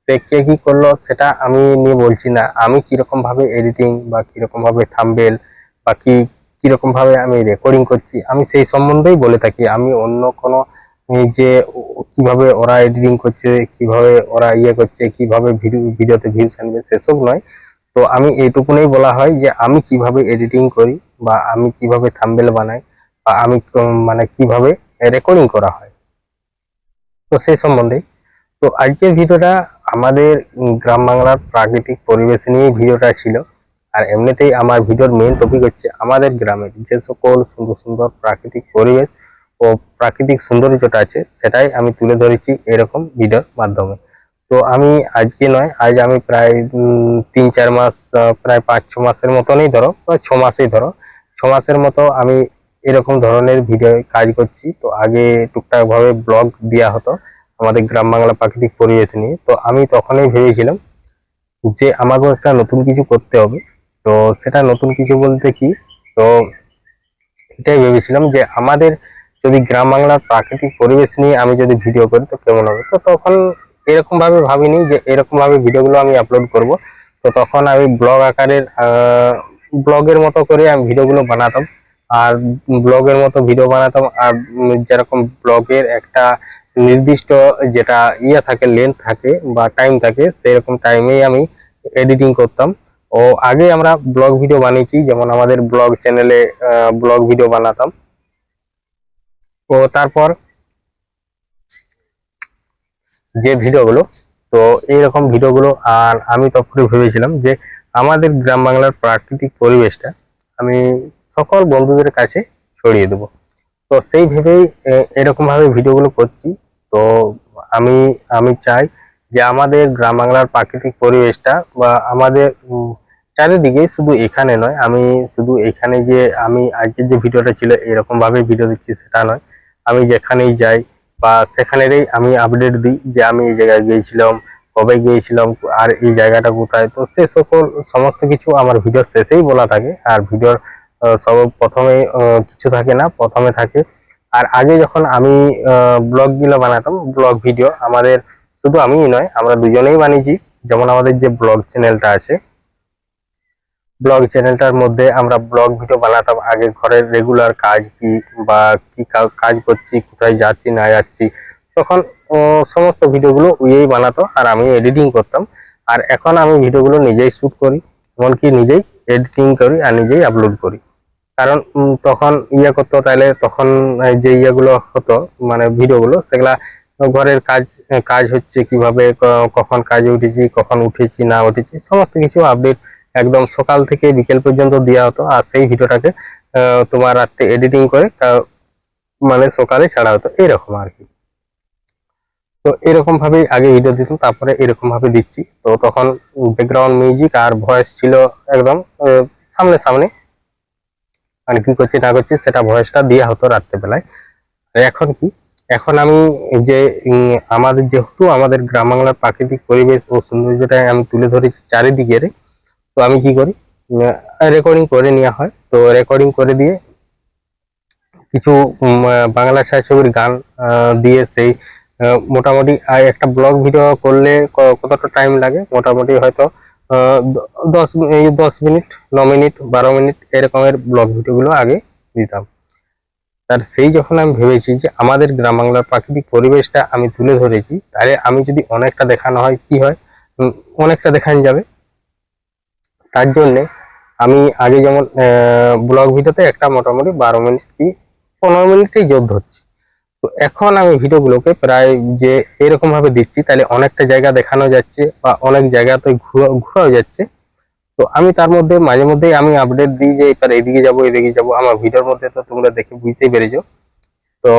সে কে কি করলো সেটা আমি নিয়ে বলছি না, আমি কিরকম ভাবে এডিটিং বা কিরকম ভাবে থাম্বনেল বা কিরকম ভাবে আমি রেকর্ডিং করছি, আমি সেই সম্বন্ধেই বলে থাকি। আমি অন্য কোনো যে কিভাবে ওরা এডিটিং করছে, কিভাবে ওরা করছে, কিভাবে ভিডিওতে ভিউজ আনবে, সেসব নয়। তো আমি এইটুকুনই বলা হয় যে আমি কিভাবে এডিটিং করি, বা আমি কিভাবে থাম্বনেল বানাই, বা আমি মানে কিভাবে রেকর্ডিং করা হয়, তো সেই সম্বন্ধে। তো আজকের ভিডিওটা আমাদের গ্রাম বাংলার প্রাকৃতিক পরিবেশ নিয়ে ভিডিওটা ছিল। আর এমনিতেই আমার ভিডিওর মেইন টপিক হচ্ছে আমাদের গ্রামের যে সকল সুন্দর সুন্দর প্রাকৃতিক পরিবেশ ও প্রাকৃতিক সৌন্দর্যটা আছে, সেটাই আমি তুলে ধরেছি এরকম ভিডিওর মাধ্যমে। তো আমি আজকে নয়, আজ আমি প্রায় 3-4 মাস, প্রায় 5-6 মাসের মতনই ধরো, বা 6 মাসেই ধরো, 6 মাসের মতো আমি এরকম ধরনের ভিডিও কাজ করছি। তো আগে টুকটাক ভাবে ব্লগ দেওয়া হতো আমাদের গ্রাম বাংলা প্রাকৃতিক পরিবেশ নিয়ে। তো আমি তখনই ভেবেছিলাম যে আমাকেও একটা নতুন কিছু করতে হবে। তো সেটা নতুন কিছু বলতে কি, তো এটাই ভেবেছিলাম যে আমাদের যদি গ্রাম বাংলার প্রাকৃতিক পরিবেশ নিয়ে আমি যদি ভিডিও করি তো কেমন হবে। তো তখন এরকম ভাবে ভাবিনি যে এরকম ভাবে ভিডিওগুলো আমি আপলোড করব। তো তখন আমি ব্লগ আকারের ব্লগের মতো করে আমি ভিডিওগুলো বানাতাম। আর ব্লগের মতো ভিডিও বানাতাম, আর যেরকম ব্লগের একটা নির্দিষ্ট যেটা থাকে, লেন্থ থাকে বা টাইম থাকে, সেরকম টাইমেই আমি এডিটিং করতাম। ও আগে আমরা ব্লগ ভিডিও বানিয়েছি, যেমন আমাদের ব্লগ চ্যানেলে ব্লগ ভিডিও বানাতাম। তো তারপর যে ভিডিওগুলো, তো এইরকম ভিডিওগুলো, আর আমি তখন ভেবেছিলাম যে আমাদের গ্রাম বাংলার প্রাকৃতিক পরিবেশটা আমি সকল বন্ধুদের কাছে ছড়িয়ে দেবো। তো সেই ভেবেই এরকম ভাবে ভিডিওগুলো করছি। তো আমি আমি চাই যে আমাদের গ্রাম বাংলার প্রাকৃতিক পরিবেশটা বা আমাদের চারিদিকে, শুধু এখানে নয়, আমি শুধু এখানে যে আমি আজকের যে ভিডিওটা ছিল এরকম ভাবে ভিডিও দিচ্ছি সেটা নয়। আমি যেখানেই যাই বা সেখানেরই আমি আপডেট দিই যে আমি এই জায়গায় গিয়েছিলাম, কবে গিয়েছিলাম, আর এই জায়গাটা কোথায়। তো সে সকল সমস্ত কিছু আমার ভিডিওর শেষেই বলা থাকে। আর ভিডিওর সব প্রথমে কিছু থাকে না, প্রথমে থাকে। আর আগে যখন আমি ব্লগ গুলো বানাতাম, ব্লগ ভিডিও আমাদের শুধু আমিই নয়, আমরা দুজনেই বানিয়েছি। যেমন আমাদের যে ব্লগ চ্যানেলটা আছে, ব্লগ চ্যানেলটার মধ্যে আমরা ব্লগ ভিডিও বানাতাম আগে, ঘরের রেগুলার কাজ কি, বা কি কাজ করছি, কোথায় যাচ্ছি না যাচ্ছি, তখন সমস্ত ভিডিওগুলো ওই বানাতো আর আমি এডিটিং করতাম। আর এখন আমি ভিডিওগুলো নিজেই শুট করি, এমনকি নিজেই এডিটিং করি আর নিজেই আপলোড করি। কারণ তখন করতো, তাইলে তখন যে ইয়েগুলো হতো, মানে ভিডিওগুলো, সেগুলা ঘরের কাজ কাজ হচ্ছে কিভাবে, কখন কাজে উঠেছি, কখন উঠেছি না উঠেছি, সমস্ত কিছু আপডেট একদম সকাল থেকে বিকেল পর্যন্ত দেওয়া হতো। আর সেই ভিডিওটাকে তোমার রাত্রে এডিটিং করে মানে সকালে ছাড়া হতো, এরকম আর কি। তো এরকম ভাবেই আগে ভিডিও দিতাম, তারপরে এরকম ভাবে দিচ্ছি। তো তখন ব্যাকগ্রাউন্ড মিউজিক আর ভয়েস ছিল একদম সামনে সামনে, মানে কি করছি না করছি সেটা ভয়েসটা দেওয়া হতো রাত্রেবেলায়। আর এখন কি, এখন আমি যে আমাদের যেহেতু আমাদের গ্রাম বাংলার প্রাকৃতিক পরিবেশ ও সৌন্দর্যটা আমি তুলে ধরেছি চারিদিকের, তো আমি কি করি, রেকর্ডিং করে নেওয়া হয়। তো রেকর্ডিং করে দিয়ে কিছু বাংলা ছায়াছবির গান দিয়ে সেই মোটামুটি একটা ব্লগ ভিডিও করলে কতটা টাইম লাগে, মোটামুটি হয়তো 10 মিনিট, 9 মিনিট, 12 মিনিট এরকমের ব্লগ ভিডিওগুলো আগে দিতাম। তার সেই যখন আমি ভেবেছি যে আমাদের গ্রাম বাংলার প্রাকৃতিক পরিবেশটা আমি তুলে ধরেছি, তাহলে আমি যদি অনেকটা দেখানো হয় কি হয়, অনেকটা দেখানো যাবে। তার জন্যে আমি আগে যেমন ব্লগ ভিডিওতে একটা মোটামুটি 12 মিনিট কি 15 মিনিটেই জোর ধরছি। তো এখন আমি ভিডিওগুলোকে প্রায় যে এরকম ভাবে দিচ্ছি, তাহলে অনেকটা জায়গা দেখানো যাচ্ছে বা অনেক জায়গাতে ঘোরাও যাচ্ছে। তো আমি তার মধ্যে মাঝে মধ্যেই আমি আপডেট দিই যে এবার এদিকে যাবো এদিকে যাবো, আমার ভিডিওর মধ্যে তো তোমরা দেখে বুঝতেই পেরেছো। তো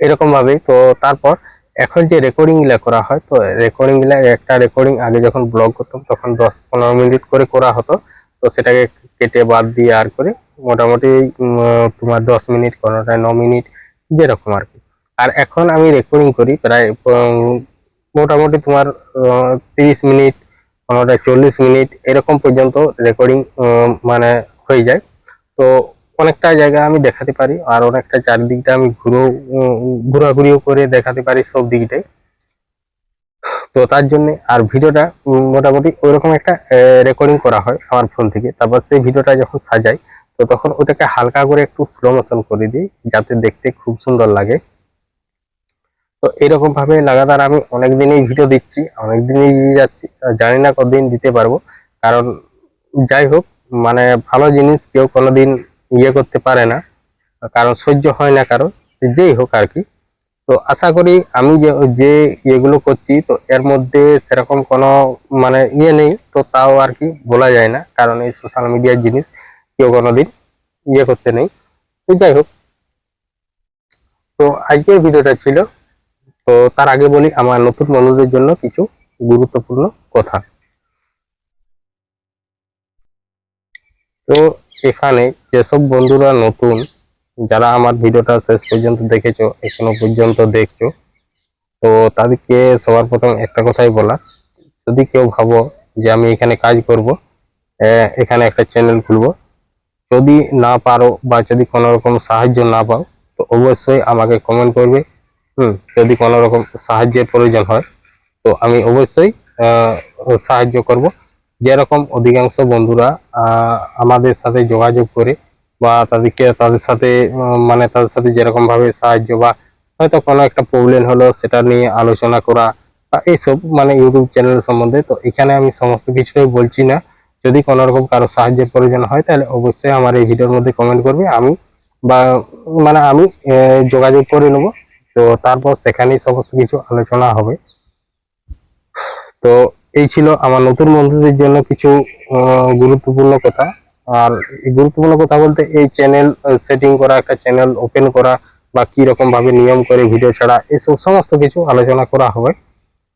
এরকম ভাবে তো তারপর এখন যে রেকর্ডিং গুলা করা হয়, তো রেকর্ডিং গুলা একটা রেকর্ডিং আগে যখন ব্লগ করতাম তখন 10-15 মিনিট করে করা হতো, তো সেটাকে কেটে বাদ দিয়ে আর করে মোটামুটি তোমার 10 মিনিট, কোনোটায় 9 মিনিট, যেরকম আর কি। আর এখন আমি রেকর্ডিং করি প্রায় মোটামুটি তোমার 30 মিনিট, কোনোটায় 40 মিনিট এরকম পর্যন্ত রেকর্ডিং মানে হয়ে যায়। তো অনেকটা জায়গা আমি দেখাতে পারি, আর অনেকটা চারিদিকটা আমি ঘোরাঘুরিও করে দেখাতে পারি সব দিকটাই। তো তার জন্য আর ভিডিওটা মোটামুটি ওইরকম একটা রেকর্ডিং করা হয় আমার ফোন থেকে। তারপর সেই ভিডিওটা যখন সাজাই, তো তখন ওটাকে হালকা করে একটু স্লো মোশন করে দিই, যাতে দেখতে খুব সুন্দর লাগে। তো এরকম ভাবে লাগাতার আমি অনেকদিনই ভিডিও দিচ্ছি, অনেকদিনই যাচ্ছি, জানি না কতদিন দিতে পারবো। কারণ যাই হোক, মানে ভালো জিনিস কেউ কোনোদিন ইয়ে করতে পারে না, কারণ সহ্য হয় না কারো, সে যেই হোক আর কি। তো আশা করি আমি যে যে ইয়েগুলো করছি, তো এর মধ্যে সেরকম কোনো মানে ইয়ে নেই, তো তাও আর কি বলা যায় না, কারণ এই সোশ্যাল মিডিয়ার জিনিস কেউ কোনোদিন ইয়ে করতে নেই। তো যাই হোক, তো আজকের ভিডিওটা ছিল। তো তার আগে বলি আমার নতুন বন্ধুদের জন্য কিছু গুরুত্বপূর্ণ কথা। তো এখানে যেসব বন্ধুরা নতুন, যারা আমার ভিডিওটা শেষ পর্যন্ত দেখেছো, এখনো পর্যন্ত দেখছো, তো তাদেরকে সবার প্রথম একটা কথাই বলা, যদি কেউ ভাবো যে আমি এখানে কাজ করব, এখানে একটা চ্যানেল খুলবো, যদি না পারো বা যদি কোনো রকম সাহায্য না পাও, তো অবশ্যই আমাকে কমেন্ট করবে। যদি কোনো রকম সাহায্যের প্রয়োজন হয়, তো আমি অবশ্যই সাহায্য করব। যেরকম অধিকাংশ বন্ধুরা আমাদের সাথে যোগাযোগ করে, বা তাদের সাথে মানে তাদের সাথে যেরকম ভাবে সাহায্য, বা হয়তো কোনো একটা প্রবলেম হলো সেটা নিয়ে আলোচনা করা, বা এইসব মানে ইউটিউব চ্যানেল সম্বন্ধে, তো এখানে আমি সমস্ত কিছুই বলছি না। যদি কোনো রকম কারো সাহায্যের প্রয়োজন হয়, তাহলে অবশ্যই আমার এই ভিডিওর মধ্যে কমেন্ট করবে, আমি বা মানে আমি যোগাযোগ করে নেব। তো তারপর সেখানেই সমস্ত কিছু আলোচনা হবে। তো এই ছিল আমার নতুন বন্ধুদের জন্য কিছু গুরুত্বপূর্ণ কথা। আর এই গুরুত্বপূর্ণ কথা বলতে, এই চ্যানেল সেটিং করা, একটা চ্যানেল ওপেন করা, বা কি রকম ভাবে নিয়ম করে ভিডিও ছাড়া, এসব সমস্ত কিছু আলোচনা করা হবে।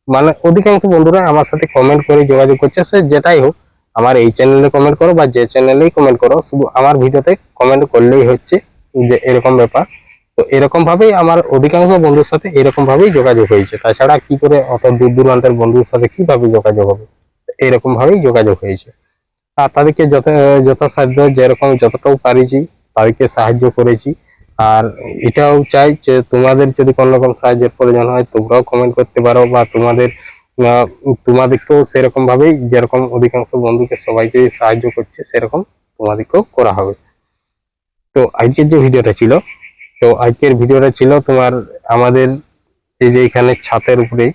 মানে অধিকাংশ বন্ধুরা আমার সাথে কমেন্ট করে যোগাযোগ করছে, সে যেটাই হোক, আমার এই চ্যানেলে কমেন্ট করো বা যে চ্যানেলেই কমেন্ট করো, শুধু আমার ভিডিওতে কমেন্ট করলেই হচ্ছে, যে এরকম ব্যাপার। তো এরকম ভাবেই আমার অধিকাংশ বন্ধুর সাথে এরকম ভাবেই যোগাযোগ হয়েছে, তাছাড়া কি করে অত দূর দূরান্তের বন্ধুর সাথে কিভাবে যোগাযোগ হবে, এরকম ভাবেই যোগাযোগ হয়েছে। আর তাদেরকে যথাসাধ্য যেরকম যতটাও পারিছি তাদেরকে সাহায্য করেছি। আর এটাও চাই যে তোমাদের যদি কোনো রকম সাহায্যের প্রয়োজন হয়, তোমরাও কমেন্ট করতে পারো, বা তোমাদেরকেও সেরকম ভাবেই, যেরকম অধিকাংশ বন্ধুকে সবাইকে সাহায্য করছে, সেরকম তোমাদেরকেও করা হবে। তো আজকের যে ভিডিওটা ছিল, তো আজকের ভিডিওটা ছিল তোমার আমাদের এই যে এখানে ছাতের উপরেই,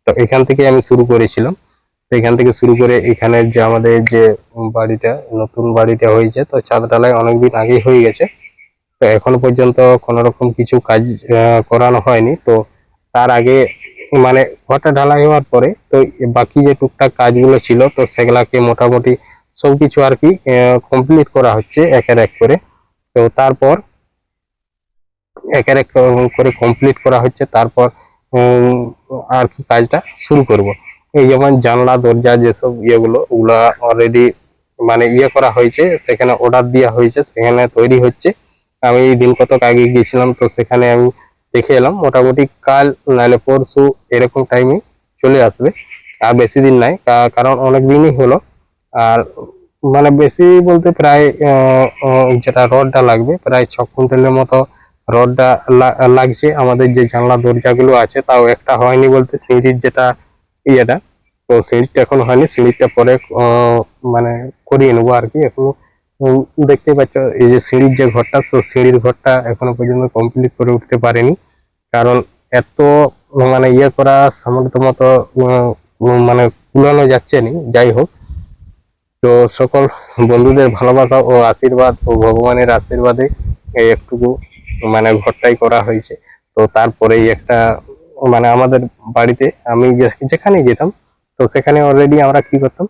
তো এখান থেকে আমি শুরু করেছিলাম। তো এখান থেকে শুরু করে এখানে যে আমাদের যে বাড়িটা, নতুন বাড়িটা হয়েছে, তো ছাদ ঢালাই অনেকদিন আগেই হয়ে গেছে। তো এখনো পর্যন্ত কোনো রকম কিছু কাজ করানো হয়নি। তো তার আগে মানে ঘরটা ঢালাই হওয়ার পরে, তো বাকি যে টুকটাক কাজগুলো ছিল, তো সেগুলাকে মোটামুটি সবকিছু আর কি কমপ্লিট করা হচ্ছে একের এক করে। তো তারপর একের এক করে কমপ্লিট করা হচ্ছে, তারপর উম, আর কি কাজটা শুরু করব। এই যেমন জানলা দরজা যেসব ইয়েগুলো, ওগুলা অলরেডি মানে ইয়ে করা হয়েছে, সেখানে অর্ডার দেওয়া হয়েছে, সেখানে তৈরি হচ্ছে। আমি দিন কতক আগে গিয়েছিলাম, তো সেখানে আমি দেখে এলাম, মোটামুটি কাল নাহলে পরশু এরকম টাইমে চলে আসবে। আর বেশি দিন নাই, কারণ অনেক দিনই হলো। আর মানে বেশি বলতে প্রায় যেটা রডটা লাগবে, প্রায় 6 কুইন্টালের মতো রডটা লাগছে। আমাদের যে জানলা দরজাগুলো আছে, তাও একটা হয়নি বলতে, সিঁড়ির যেটা ইয়েটা, তো সিঁড়িটা এখন হয়নি, সিঁড়িটা পরে মানে করিয়ে নেবো আর কি। এখনো দেখতে পাচ্ছ এই যে সিঁড়ির যে ঘরটা, তো সিঁড়ির ঘরটা এখনো পর্যন্ত কমপ্লিট করে উঠতে পারেনি, কারণ এত মানে ইয়ে করা সামর্থ্য মতো মানে কুলানো যাচ্ছে না। যাই হোক, তো সকল বন্ধুদের ভালোবাসা ও আশীর্বাদ ও ভগবানের আশীর্বাদে এই একটুকু মানে ঘরটাই করা হয়েছে। তো তারপরেই একটা মানে আমাদের বাড়িতে আমি যেখানে যেতাম, তো সেখানে অলরেডি আমরা কি করতাম,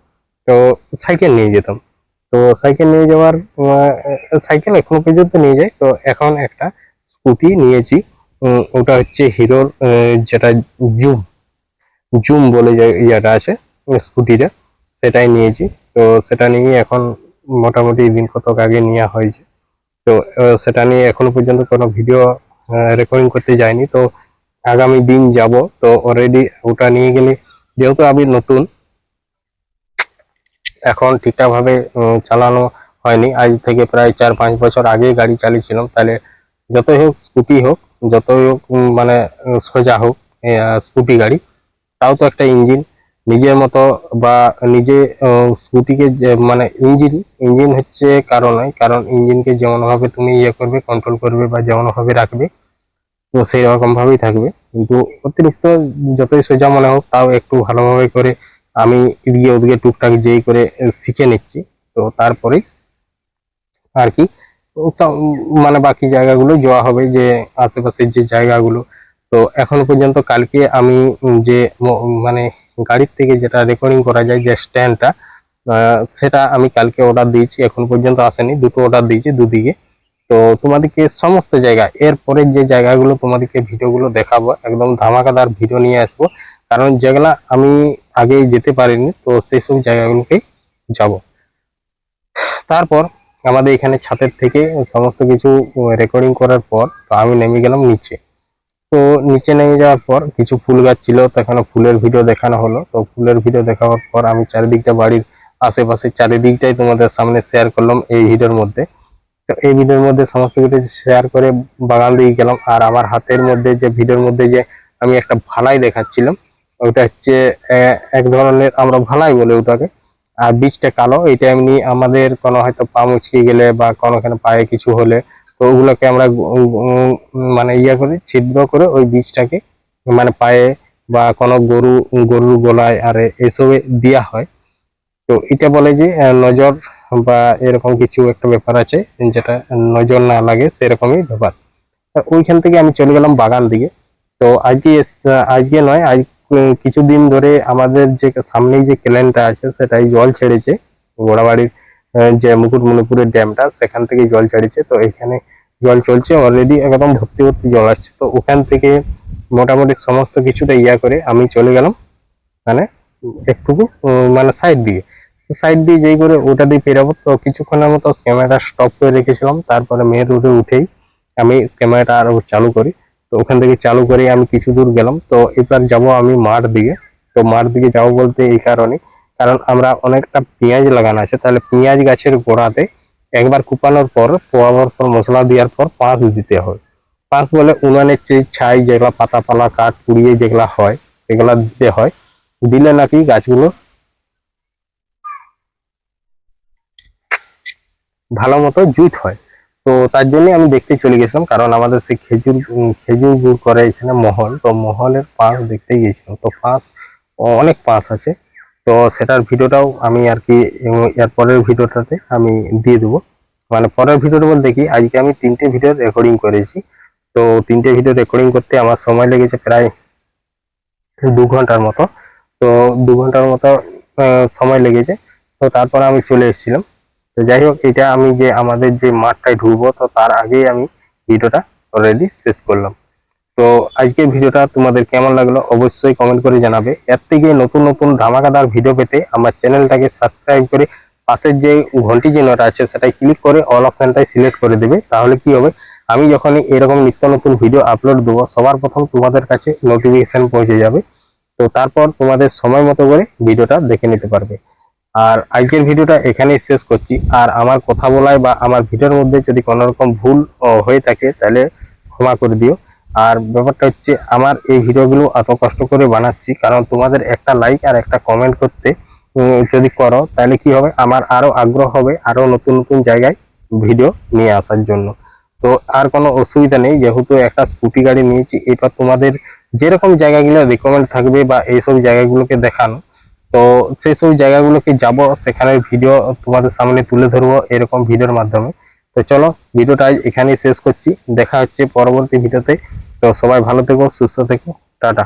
তো সাইকেল নিয়ে যেতাম। তো সাইকেল নিয়ে যাওয়ার সাইকেল এখনো পর্যন্ত নিয়ে যাই। তো এখন একটা স্কুটি নিয়েছি, ওটা হচ্ছে হিরোর যেটা জুম জুম বলে যে ইয়েটা আছে স্কুটিটা, সেটাই নিয়েছি। তো সেটা নিয়ে এখন মোটামুটি দিন কতক আগে নেওয়া হয়েছে। তো সেটা নিয়ে এখনো পর্যন্ত কোনো ভিডিও রেকর্ডিং করতে যাইনি। তো আগামী দিন যাব। তো অলরেডি ওটা নিয়ে গেলে, যেহেতু আমি নতুন, এখন ঠিকঠাক ভাবে চালানো হয়নি। আজ থেকে প্রায় 4-5 বছর আগে গাড়ি চালিয়েছিলাম। তাহলে যতই হোক স্কুটি হোক, যতই হোক মানে সোজা হোক স্কুটি গাড়ি, তাও তো একটা ইঞ্জিন নিজের মতো, বা নিজে স্কুটিকে যে মানে ইঞ্জিন ইঞ্জিন হচ্ছে কারণ নয়, কারণ ইঞ্জিনকে যেমন ভাবে তুমি ইয়ে করবে, কন্ট্রোল করবে বা যেমন ভাবে রাখবে, তো সেই রকম ভাবেই থাকবে। কিন্তু অতিরিক্ত যতই সোজা মনে হোক, তাও একটু ভালোভাবে করে আমি এদিকে ওদিকে টুকটাক যেই করে শিখে নিচ্ছি। তো তারপরে আর কি মানে বাকি জায়গাগুলো যাওয়া হবে, যে আশেপাশের যে জায়গাগুলো। তো এখনো পর্যন্ত কালকে আমি যে মানে গাড়ির থেকে যেটা রেকর্ডিং করা যায় যে স্ট্যান্ডটা, সেটা আমি কালকে অর্ডার দিয়েছি, এখন পর্যন্ত আসেনি। দুটো অর্ডার দিয়েছি দুদিকে। তো তোমাদেরকে সমস্ত জায়গা, এরপরের যে জায়গাগুলো তোমাদেরকে ভিডিওগুলো দেখাবো, একদম ধামাকাদার ভিডিও নিয়ে আসবো। কারণ যেগুলা আমি আগে যেতে পারিনি, তো সেই সব জায়গাগুলোকে যাব। তারপর আমাদের এখানে ছাদের থেকে সমস্ত কিছু রেকর্ডিং করার পর, তো আমি নেমে গেলাম নিচে। তো নিচে নেমে যাওয়ার পর কিছু ফুল গাছ ছিল, তো এখানে ফুলের ভিডিও দেখানো হলো। তো ফুলের ভিডিও দেখানোর পর আমি চারিদিকটা, বাড়ির আশেপাশে চারিদিকটাই তোমাদের সামনে শেয়ার করলাম এই ভিডিওর মধ্যে। তো এই ভিডিওর মধ্যে সমস্ত কিছু শেয়ার করে বাগান দিয়ে গেলাম। আর আমার হাতের মধ্যে যে ভিডিওর মধ্যে যে আমি একটা ভালাই দেখাচ্ছিলাম, ওটা হচ্ছে এক ধরনের, আমরা ভালাই বলে ওটাকে। আর বীজটা কালো, এটা এমনি আমাদের কোনো হয়তো পা মুচকে গেলে বা কোনোখানে পায়ে কিছু হলে, তো ওগুলোকে আমরা মানে ইয়া করে ছিদ্র করে ওই বীজটাকে মানে পায়ে বা কোনো গরুর গলায় আর এসবে দেওয়া হয়। তো এটা বলে যে নজর বা এরকম কিছু একটা ব্যাপার আছে, যেটা নজর না লাগে সেরকমই ব্যাপার। তা ওইখান থেকে আমি চলে গেলাম বাগান দিকে। তো আজকে নয়, আজ কিছুদিন ধরে আমাদের যে সামনেই যে ক্যানেলটা আছে সেটাই জল ছেড়েছে। গোড়াবাড়ির যে মুকুটমণিপুরের ড্যামটা, সেখান থেকে জল ছেড়েছে। তো এখানে জল চলছে অলরেডি, একদম ভর্তি ভর্তি জল আসছে। তো ওখান থেকে মোটামুটি সমস্ত কিছুটা ইয়া করে আমি চলে গেলাম মানে একটুকু মানে সাইড দিয়ে। তো সাইড দিয়ে যেই করে ওটা দিয়ে পেরাবো, তো কিছুক্ষণের মতো ক্যামেরা স্টপ করে রেখেছিলাম। তারপরে মেয়ের রোডে উঠেই আমি ক্যামেরাটা আরো চালু করি। তো ওখান থেকে চালু করে আমি কিছু দূর গেলাম। তো এবার যাব আমি মাঠ দিকে। তো মাঠ দিকে যাবো বলতে এই কারণে, কারণ আমরা অনেকটা পেঁয়াজ লাগানো আছে। তাহলে পেঁয়াজ গাছের গোড়াতে একবার কুপানোর পর, পোয়ানোর পর, মশলা দেওয়ার পর পাঁচ দিতে হয়। পাঁচ বলে উনানের যে ছাই, যেগুলা পাতা পালা কাঠ পুড়িয়ে যেগুলা হয়, সেগুলা দিতে হয়। দিলে নাকি গাছগুলো ভালো মতো জুত হয়। তো তার জন্য আমি দেখতে চলে গেছিলাম, কারণ আমাদের সেই খেজুর গুড় করে এখানে মহল, তো মহলের পাঁচ দেখতে গিয়েছিলাম। তো পাঁচ অনেক পাঁচ আছে। তো সেটার ভিডিওটাও আমি আর কি এর পরের ভিডিওটাতে আমি দিয়ে দেবো। মানে পরের ভিডিওটা বলতে কি, আজকে আমি 3টে ভিডিও রেকর্ডিং করেছি। তো 3টে ভিডিও রেকর্ডিং করতে আমার সময় লেগেছে প্রায় 2 ঘন্টার মতো। তো 2 ঘন্টার মতো সময় লেগেছে। তো তারপর আমি চলে এসেছিলাম। তো যাই হোক, এটা আমি যে আমাদের যে মাঠটায় ঢুকবো, তো তার আগেই আমি ভিডিওটা অলরেডি শেষ করলাম। তো আজকের ভিডিওটা তোমাদের কেমন লাগলো অবশ্যই কমেন্ট করে জানাবে। এর থেকে নতুন নতুন ধামাকাদার ভিডিও পেতে আমার চ্যানেলটাকে সাবস্ক্রাইব করে পাশের যে ঘন্টি চিহ্নটা আছে সেটাই ক্লিক করে অল অপশনটাই সিলেক্ট করে দেবে। তাহলে কি হবে, আমি যখনই এরকম নিত্য নতুন ভিডিও আপলোড দেবো, সবার প্রথম তোমাদের কাছে নোটিফিকেশন পৌঁছে যাবে। তো তারপর তোমাদের সময় মতো করে ভিডিওটা দেখে নিতে পারবে। আর আজকের ভিডিওটা এখানেই শেষ করছি। আর আমার কথা বলায় বা আমার ভিডিওর মধ্যে যদি কোনো রকম ভুল হয়ে থাকে, তাহলে ক্ষমা করে দিও। আর ব্যাপারটা হচ্ছে, আমার এই ভিডিওগুলো এত কষ্ট করে বানাচ্ছি কারণ তোমাদের একটা লাইক আর একটা কমেন্ট করতে যদি করো, তাহলে কি হবে, আমার আরো আগ্রহ হবে আরো নতুন নতুন জায়গায় ভিডিও নিয়ে আসার জন্য। তো আর কোনো অসুবিধা নেই, যেহেতু একটা স্কুটি গাড়ি নিয়েছি। এবার তোমাদের যেরকম জায়গাগুলো রিকমেন্ড থাকবে বা এইসব জায়গাগুলোকে দেখানো, তো সেই সব জায়গাগুলোকে যাব, সেখানের ভিডিও তোমাদের সামনে তুলে ধরবো এরকম ভিডিওর মাধ্যমে। তো চলো ভিডিওটা আজ এখানেই শেষ করছি, দেখা হচ্ছে পরবর্তী ভিডিওতে। তো সবাই ভালো থেকো, সুস্থ থেকো, টাটা।